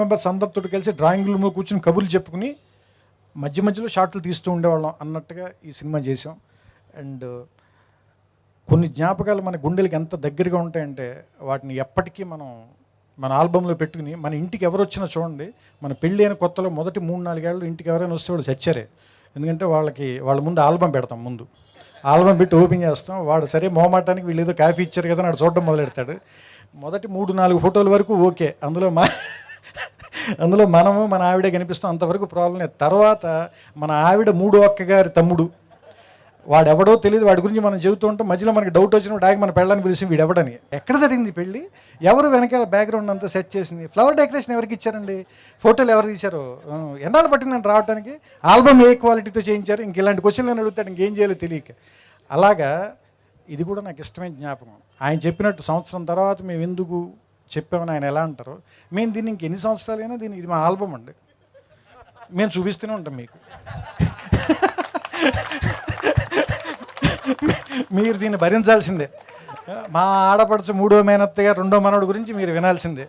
మెంబర్స్ అందరితో కలిసి డ్రాయింగ్ రూమ్లో కూర్చొని కబుర్లు చెప్పుకుని మధ్య మధ్యలో షార్ట్లు తీస్తూ ఉండేవాళ్ళం అన్నట్టుగా ఈ సినిమా చేసాం. అండ్ కొన్ని జ్ఞాపకాలు మన గుండెలకి ఎంత దగ్గరగా ఉంటాయంటే వాటిని ఎప్పటికీ మన ఆల్బంలో పెట్టుకుని మన ఇంటికి ఎవరు వచ్చినా చూడండి, మన పెళ్ళి అయిన కొత్తలో మొదటి 3-4 ఏళ్ళు ఇంటికి ఎవరైనా వస్తే వాళ్ళు చచ్చారే. ఎందుకంటే వాళ్ళ ముందు ఆల్బమ్ పెడతాం, ముందు ఆల్బమ్ పెట్టి ఓపెన్ చేస్తాం. వాడు సరే మొహమాటానికి వీళ్ళు ఏదో కాఫీ ఇచ్చారు కదా నాడు చూడడం మొదలెడతాడు. మొదటి 3-4 ఫోటోల వరకు ఓకే, అందులో మనము మన ఆవిడే కనిపిస్తాం, అంతవరకు ప్రాబ్లం లేదు. తర్వాత మన ఆవిడ 3వ అక్కగారి తమ్ముడు, వాడెవడో తెలియదు, వాడి గురించి మనం చెబుతూ ఉంటాం. మధ్యలో మనకి డౌట్ వచ్చినప్పుడు డాగి మన పెళ్ళని పిలిచి వీడెవడని, ఎక్కడ జరిగింది పెళ్ళి, ఎవరు వెనకాల బ్యాక్గ్రౌండ్ అంతా సెట్ చేసింది, ఫ్లవర్ డెకరేషన్ ఎవరికి ఇచ్చారండి, ఫోటోలు ఎవరు తీశారు, ఎన్నాళ్ళు పట్టిందని రావడానికి, ఆల్బమ్ ఏ క్వాలిటీతో చేయించారు, ఇంక ఇలాంటి క్వశ్చన్లు అని అడుగుతాడు, ఇంకేం చేయాలో తెలియక. అలాగా ఇది కూడా నాకు ఇష్టమైన జ్ఞాపకం. ఆయన చెప్పినట్టు సంవత్సరం తర్వాత మేము ఎందుకు చెప్పామని ఆయన ఎలా అంటారు, మేము దీన్ని ఇంకెన్ని సంవత్సరాలైనా ఇది మా ఆల్బమ్ అండి, మేము చూపిస్తూనే ఉంటాం మీకు. మీరు దీన్ని భరించాల్సిందే. మా ఆడపడుచు 3వ మేనత్తగా 2వ మనవడు గురించి మీరు వినాల్సిందే.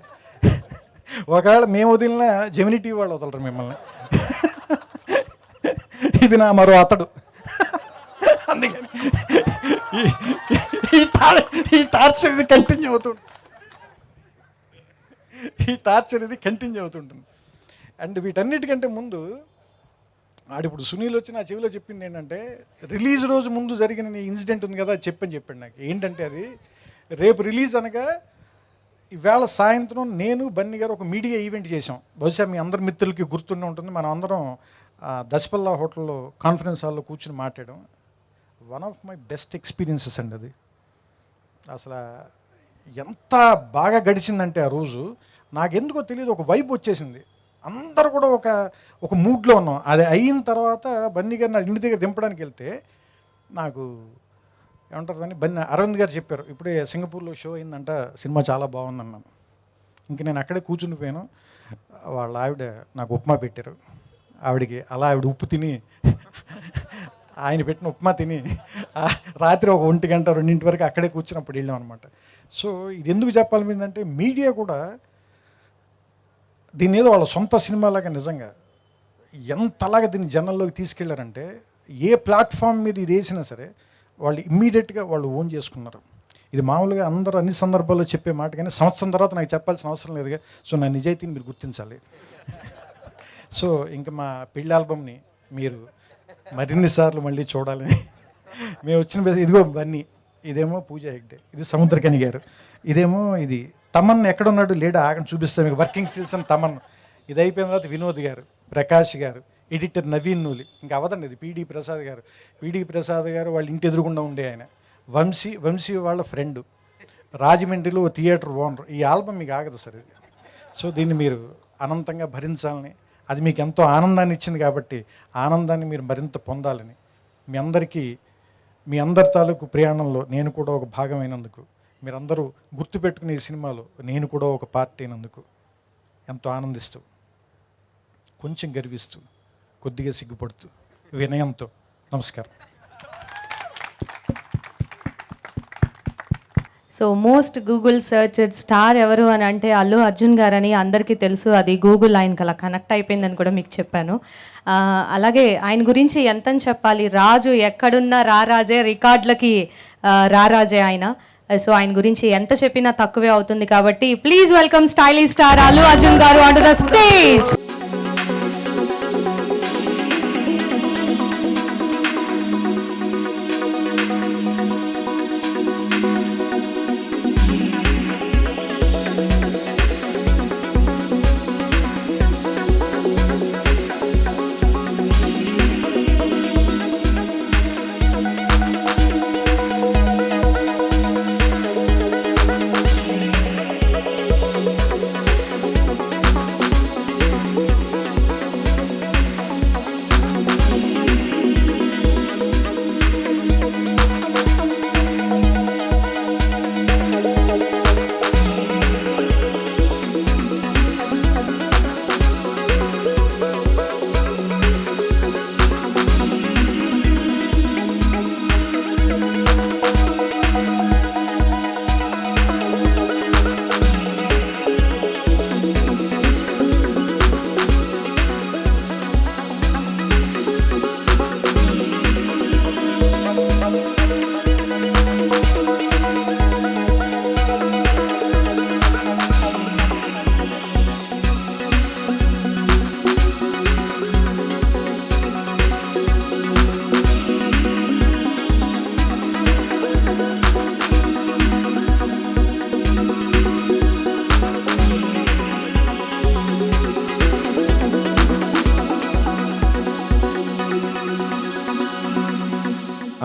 ఒకవేళ మేము వదిలిన జెమినీ టీవీ వాళ్ళు వదలరు మిమ్మల్ని. ఇది నా మరో అతడు. అందుకని ఈ టార్చర్ ఇది కంటిన్యూ అవుతుంటుంది. అండ్ వీటన్నిటికంటే ముందు ఇప్పుడు సునీల్ వచ్చి నా చెవిలో చెప్పింది ఏంటంటే, రిలీజ్ రోజు ముందు జరిగిన ఇన్సిడెంట్ ఉంది కదా, చెప్పాడు నాకు. ఏంటంటే అది రేపు రిలీజ్ అనగా ఈవేళ సాయంత్రం నేను బన్నీ గారు ఒక మీడియా ఈవెంట్ చేసాం. బహుశా మీ అందరి మిత్రులకి గుర్తుండే ఉంటుంది. మనం అందరం దశపల్లా హోటల్లో కాన్ఫరెన్స్ హాల్లో కూర్చుని మాట్లాడాం. One of my best experiences అండి అది. అసలు ఎంత బాగా గడిచిందంటే ఆ రోజు నాకెందుకో తెలియదు, ఒక వైబ్ వచ్చేసింది. అందరూ కూడా ఒక మూడ్లో ఉన్నాం. అది అయిన తర్వాత బన్నీ గారు నా ఇంటి దగ్గర దింపడానికి వెళ్తే నాకు ఏమంటారు దాన్ని, అరవింద్ గారు చెప్పారు, ఇప్పుడే సింగపూర్లో షో అయిందంట, సినిమా చాలా బాగుందన్నాను. ఇంక నేను అక్కడే కూర్చుని పోయాను. వాళ్ళ ఆవిడ నాకు ఉప్మా పెట్టారు. ఆవిడ ఉప్పు తిని ఆయన పెట్టిన ఉప్మా తిని రాత్రి 1 గంట 2 వరకు అక్కడే కూర్చున్నప్పుడు వెళ్ళాం అనమాట. సో ఇది ఎందుకు చెప్పాలనిపిందంటే, మీడియా కూడా దీన్ని ఏదో వాళ్ళ సొంత సినిమాలాగా నిజంగా ఎంతలాగా దీన్ని జనాల్లోకి తీసుకెళ్లారంటే, ఏ ప్లాట్ఫామ్ మీద ఇది వేసినా సరే వాళ్ళు ఇమ్మీడియట్గా వాళ్ళు ఓన్ చేసుకున్నారు. ఇది మామూలుగా అందరూ అన్ని సందర్భాల్లో చెప్పే మాట, కానీ సంవత్సరం తర్వాత నాకు చెప్పాల్సిన అవసరం లేదుగా. సో నా నిజాయితీని మీరు గుర్తించాలి. సో ఇంకా మా పెళ్ళి ఆల్బమ్ని మీరు మరిన్నిసార్లు మళ్ళీ చూడాలని మేము వచ్చిన ఇదిగో బన్నీ, ఇదేమో పూజ హెగ్డే, ఇది సముద్రకని గారు, ఇదేమో ఇది తమన్ ఎక్కడున్నాడు లేడా ఆగని చూపిస్తాను మీకు, వర్కింగ్ స్టిల్స్ అని తమన్. ఇది అయిపోయిన తర్వాత వినోద్ గారు, ప్రకాష్ గారు, ఎడిటర్ నవీన్ నూలి, ఇంకా అవదండి ఇది పీడి ప్రసాద్ గారు వాళ్ళ ఇంటి ఎదురుగుండా ఉండే ఆయన, వంశీ వాళ్ళ ఫ్రెండు, రాజమండ్రిలో థియేటర్ ఓనర్. ఈ ఆల్బమ్ మీకు ఆగదు సార్ ఇది. సో దీన్ని మీరు అనంతంగా భరించాలని, అది మీకు ఎంతో ఆనందాన్ని ఇచ్చింది కాబట్టి ఆనందాన్ని మీరు మరింత పొందాలని, మీ అందరి తాలూకు ప్రయాణంలో నేను కూడా ఒక భాగమైనందుకు, మీరందరూ గుర్తుపెట్టుకునే ఈ సినిమాలో నేను కూడా ఒక పార్ట్ అయినందుకు ఎంతో ఆనందిస్తూ, కొంచెం గర్విస్తూ, కొద్దిగా సిగ్గుపడుతూ, వినయంతో నమస్కారం. So most Google searched star ఎవరు అని అంటే అల్లు అర్జున్ గారని అందరికీ తెలుసు. అది గూగుల్ ఆయనకి అలా కనెక్ట్ అయిపోయిందని కూడా మీకు చెప్పాను. అలాగే ఆయన గురించి ఎంతని చెప్పాలి, రాజు ఎక్కడున్నా రారాజే, రికార్డులకి రారాజే ఆయన. సో ఆయన గురించి ఎంత చెప్పినా తక్కువే అవుతుంది. కాబట్టి please welcome stylish star Allu Arjun గారు ఆన్ టు ద స్టేజ్.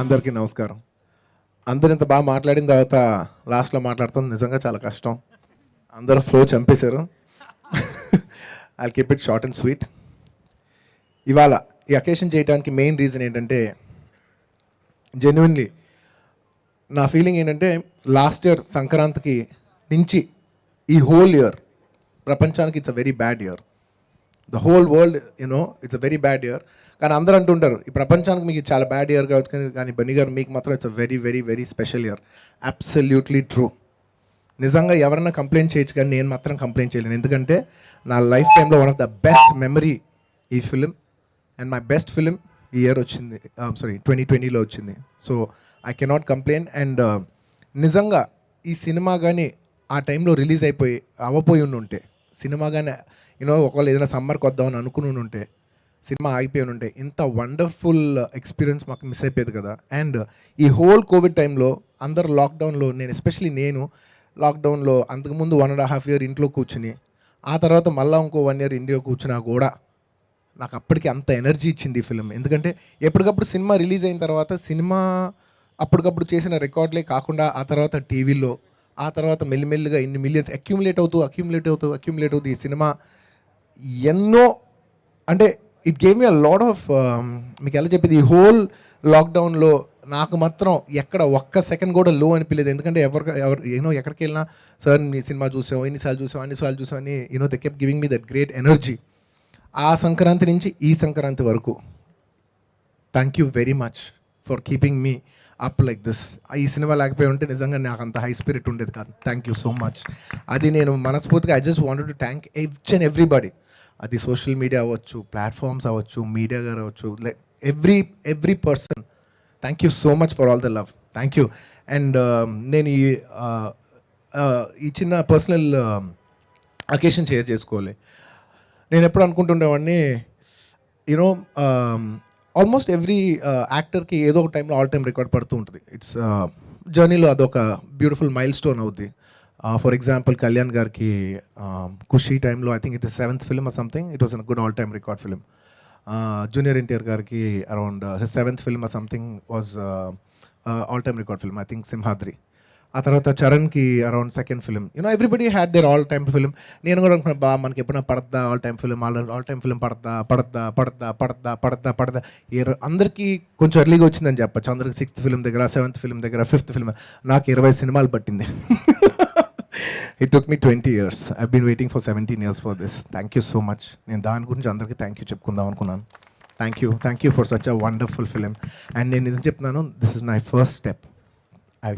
అందరికీ నమస్కారం. అందరు ఇంత బాగా మాట్లాడిన తర్వాత లాస్ట్లో మాట్లాడతాం నిజంగా చాలా కష్టం. అందరూ ఫ్లో చంపేశారు. I keep it short and sweet. ఇవాళ ఈ అకేషన్ చేయడానికి మెయిన్ రీజన్ ఏంటంటే, జెన్యున్లీ నా ఫీలింగ్ ఏంటంటే, లాస్ట్ ఇయర్ సంక్రాంతికి నుంచి ఈ హోల్ ఇయర్ ప్రపంచానికి it's a very bad year. The whole world it's a very bad year. కానీ అందరూ అంటుంటారు ఈ ప్రపంచానికి మీకు చాలా బ్యాడ్ ఇయర్ కావచ్చు, కానీ బన్నీ గారు మీకు మాత్రం it's a very very very special year. Absolutely true. నిజంగా ఎవరైనా కంప్లైంట్ చేయొచ్చు కానీ నేను మాత్రం కంప్లైంట్ చేయలేను. ఎందుకంటే నా లైఫ్ టైంలో one of the best memory ఈ film. And my best film ఈ ఇయర్ వచ్చింది, 2020లో వచ్చింది. So I cannot complain. And నిజంగా ఈ సినిమా కానీ ఆ టైంలో రిలీజ్ అవ్వపోయి ఉంటే, సినిమా కానీ ఒకవేళ ఏదైనా సమ్మర్కి వద్దామని అనుకుని ఉంటే, సినిమా ఆగిపోయి ఉంటే, ఇంత వండర్ఫుల్ ఎక్స్పీరియన్స్ మాకు మిస్ అయిపోయేది కదా. అండ్ ఈ హోల్ కోవిడ్ టైంలో అందరు లాక్డౌన్లో, ఎస్పెషలీ నేను లాక్డౌన్లో అంతకుముందు 1.5 year ఇంట్లో కూర్చుని, ఆ తర్వాత మళ్ళీ ఇంకో 1 year ఇండియా కూర్చున్నా కూడా నాకు అప్పటికి అంత ఎనర్జీ ఇచ్చింది ఈ ఫిలిం. ఎందుకంటే ఎప్పటికప్పుడు సినిమా రిలీజ్ అయిన తర్వాత సినిమా అప్పటికప్పుడు చేసిన రికార్డులే కాకుండా ఆ తర్వాత టీవీలో, ఆ తర్వాత మెల్లిమెల్లిగా ఇన్ని మిలియన్స్ అక్యూములేట్ అవుతూ ఈ సినిమా ఎన్నో, అంటే it gave me a lot of, మీకు ఎలా చెప్పేది, ఈ హోల్ లాక్డౌన్లో నాకు మాత్రం ఎక్కడ ఒక్క సెకండ్ కూడా లో అనిపించలేదు. ఎందుకంటే ఎవరు ఎక్కడికి వెళ్ళినా సార్ మీ సినిమా చూసాం, అన్నిసార్లు చూసాం అని they కెప్ giving me that great energy. ఆ సంక్రాంతి నుంచి ఈ సంక్రాంతి వరకు thank you very much for keeping me up like this. ఈ సినిమా లేకపోయి ఉంటే నిజంగా నాకు అంత హై స్పిరిట్ ఉండేది కాదు. Thank you so much. అది నేను మనస్ఫూర్తిగా I just wanted to thank each and everybody. అది సోషల్ మీడియా అవ్వచ్చు, ప్లాట్ఫామ్స్ అవ్వచ్చు, మీడియా గారు అవ్వచ్చు, like every person. Thank you so much for all the love. Thank you. And నేను ఈ చిన్న పర్సనల్ అకేషన్ షేర్ చేసుకోవాలి. నేను ఎప్పుడు అనుకుంటుండేవాడిని, ఆల్మోస్ట్ ఎవ్రీ యాక్టర్కి ఏదో ఒక టైంలో ఆల్ టైమ్ రికార్డ్ పడుతూ ఉంటుంది. ఇట్స్ జర్నీలో అదొక బ్యూటిఫుల్ మైల్ స్టోన్ అవుద్ది. ఫర్ ఎగ్జాంపుల్ కళ్యాణ్ గారికి ఖుషి టైంలో I think it is 7th film or something, it was a good all time record film. Junior NTR గారికి around his 7th film or something was all time record film, I think Simhadri. ఆ తర్వాత చరణ్కి around 2nd film. Everybody had their all time film. నేను కూడా అనుకున్నా మనకి ఎప్పుడైనా పడద్దా ఆల్ టైమ్ ఫిలిం పడద్దా అందరికీ కొంచెం ఎర్లీగా వచ్చిందని చెప్పచ్చు. అందరికి 6th film దగ్గర, 7th film దగ్గర, 5th film. నాకు 20 సినిమాలు పట్టింది. It took me 20 years. I've been waiting for 17 years for this. Thank you so much. నేను దాని గురించి అందరికీ థ్యాంక్ యూ చెప్పుకుందాం అనుకున్నాను. Thank you for such a wonderful film. And నేను నిజం చెప్తున్నాను, this is my first step. I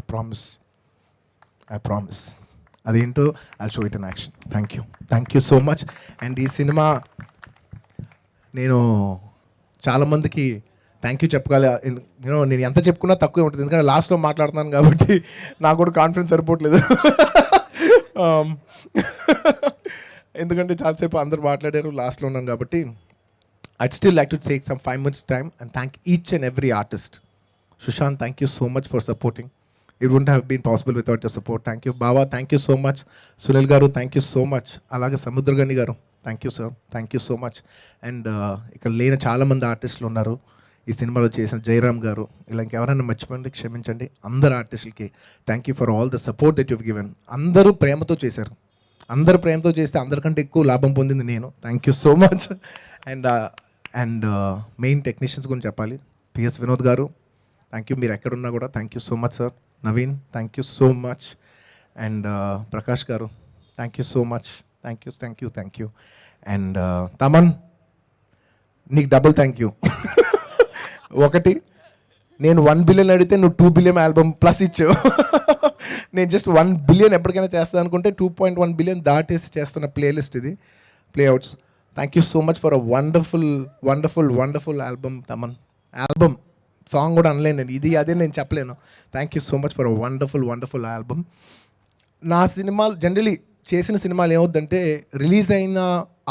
promise అదేంటో I show it in action. Thank you so much. And ఈ సినిమా నేను చాలామందికి థ్యాంక్ యూ చెప్పగల. నేను ఎంత చెప్పుకున్నా తక్కువే ఉంటుంది, ఎందుకంటే లాస్ట్లో మాట్లాడుతున్నాను కాబట్టి నాకు కూడా కాన్ఫిడెన్స్ సరిపోవట్లేదు. ఎందుకంటే చాలాసేపు అందరూ మాట్లాడారు, లాస్ట్లో ఉన్నాను కాబట్టి I'd still like to take some 5 minutes time and thank each and every artist. Sushant, thank you so much for supporting. It wouldn't have been possible without your support. Thank you. Baba, thank you so much. Sunil garu, thank you so much. Alage Samudragani garu, thank you sir. Thank you so much. And ఇక్కడ లేని చాలామంది ఆర్టిస్టులు ఉన్నారు ఈ సినిమాలో చేసిన. జయరామ్ గారు, ఇలా ఇంకెవరైనా మర్చిపోండి క్షమించండి. అందరు ఆర్టిస్టులకి thank you for all the support that you've given. అందరూ ప్రేమతో చేశారు. అందరూ ప్రేమతో చేస్తే అందరికంటే ఎక్కువ లాభం పొందింది నేను. Thank you so much. And main technicians గురించి చెప్పాలి. పిఎస్ వినోద్ గారు, థ్యాంక్ యూ. మీరు ఎక్కడున్నా కూడా thank you so much sir. Naveen, thank you so much. And Prakash garu, thank you so much. Thank you. And Thaman, నీకు డబుల్ థ్యాంక్ యూ. ఒకటి, నేను 1 billion అడిగితే నువ్వు 2 billion ఆల్బమ్ ప్లస్ ఇచ్చావు. నేను జస్ట్ 1 billion ఎప్పటికైనా చేస్తాను అనుకుంటే 2.1 billion దాటేసి చేస్తున్న ప్లేలిస్ట్ ఇది, playouts. Thank you so much for a wonderful album Thaman. Album song కూడా అనలేను నేను, ఇది అదే నేను చెప్పలేను. Thank you so much for a wonderful album. నా సినిమాలు జనరలీ చేసిన సినిమాలు ఏమవుద్దంటే, రిలీజ్ అయిన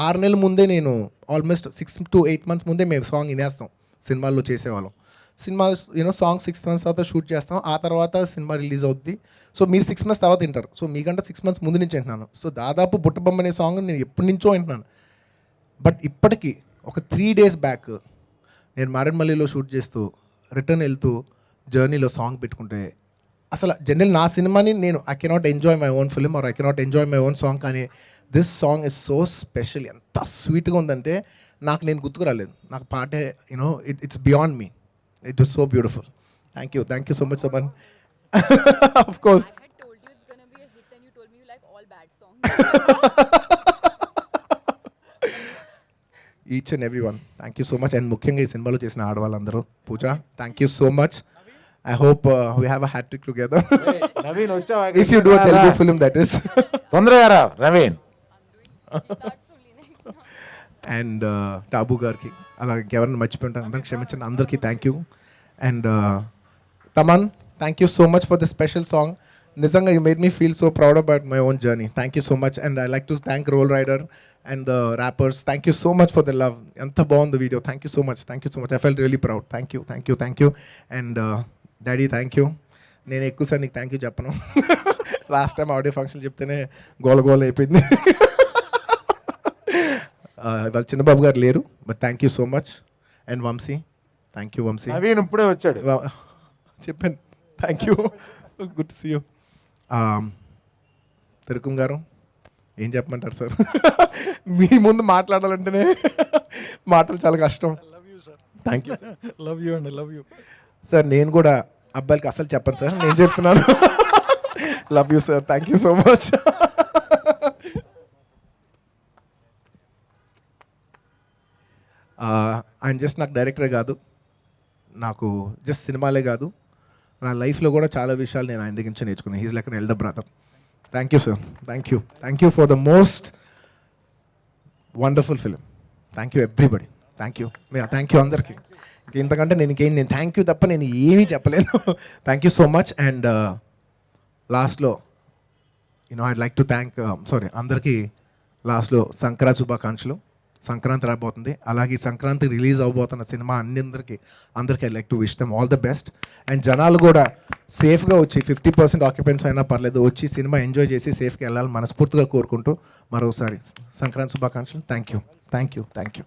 6 నెలల ముందే నేను ఆల్మోస్ట్ 6 to 8 months ముందే మేము సాంగ్ వినేస్తాం. సినిమాల్లో చేసేవాళ్ళం. సినిమా సాంగ్ 6 months తర్వాత షూట్ చేస్తాం, ఆ తర్వాత సినిమా రిలీజ్ అవుద్ది. సో మీరు 6 months తర్వాత వింటారు. సో మీకంటే 6 months ముందు నుంచి వింటున్నాను. సో దాదాపు బుట్టబొమ్మ అనే సాంగ్ నేను ఎప్పటి నుంచో వింటున్నాను. బట్ ఇప్పటికీ ఒక 3 days బ్యాక్ నేను మారేడుమల్లిలో షూట్ చేస్తూ రిటర్న్ వెళ్తూ జర్నీలో సాంగ్ పెట్టుకుంటే అసలు జనరల్ నా సినిమాని నేను I cannot enjoy my own film or I cannot enjoy my own song, కానీ this song is so special. ఎంత స్వీట్గా ఉందంటే నాకు నేను గుర్తుకు రాలేదు, నాకు పాటే you know it's beyond me. It was so beautiful. Thank you so much Thaman. Of course I had told you it's gonna be a hit and you told me you like all bad songs. Each and every one thank you so much. And ముఖ్యంగా ఈ సినిమాలో చేసిన ఆడవాళ్ళందరూ, Pooja thank you so much. I hope we have a hattrick together Naveen వచ్చావా? If you do a Telugu film that is. తొందరగా రా Naveen. And టాబు గారికి అలా ఇంకెవరిని మర్చిపోయింటే అందరికి క్షమించండి. అందరికీ thank you. And Thaman thank you so much for the special song. నిజంగా you made me feel so proud about my own journey. Thank you so much. And I like to thank Roll Rida and the rappers. Thank you so much for the love. ఎంత బాగుంది video. Thank you so much. I felt really proud. Thank you. And daddy thank you. నేను ఎక్కువసారి నీకు thank you చెప్పను. Last time audio function చెప్తేనే గోల అయిపోయింది. వాళ్ళ చిన్నబాబు గారు లేరు, but thank you so much. And Vamshi thank you Vamshi. Naveen ఇప్పుడే వచ్చాడు. చెప్పాను thank you. Good to see you. తిరుకుం గారు ఏం చెప్పమంటారు సార్? మీ ముందు మాట్లాడాలంటేనే మాటలు చాలా కష్టం. Thank you sir. Love you అండి, లవ్ యూ సార్. నేను కూడా అబ్బాయిలకి అసలు చెప్పను సార్, నేను చెప్తున్నాను. Love you sir. Thank you so much. ఆయన జస్ట్ నాకు డైరెక్టరే కాదు, నాకు జస్ట్ సినిమాలే కాదు, నా లైఫ్లో కూడా చాలా విషయాలు నేను ఆయన దగ్గర నుంచి నేర్చుకున్నాను. He's like an elder brother. Thank you sir. Thank you for the most wonderful film. Thank you everybody. Thank you అందరికీ. ఇంతకంటే నేను థ్యాంక్ యూ తప్ప నేను ఏమీ చెప్పలేను. Thank you so much. And లాస్ట్లో ఐడ్ లైక్ టు అందరికీ లాస్ట్లో సంక్రాంతి శుభాకాంక్షలు. సంక్రాంతి రాబోతుంది, అలాగే సంక్రాంతి రిలీజ్ అవబోతున్న సినిమా అందరికీ I like to wish them all the best. And జనాలు కూడా సేఫ్గా వచ్చి 50% ఆక్యుపెన్స్ అయినా పర్లేదు, వచ్చి సినిమా ఎంజాయ్ చేసి సేఫ్గా వెళ్ళాలని మనస్ఫూర్తిగా కోరుకుంటూ మరోసారి సంక్రాంతి శుభాకాంక్షలు. Thank you.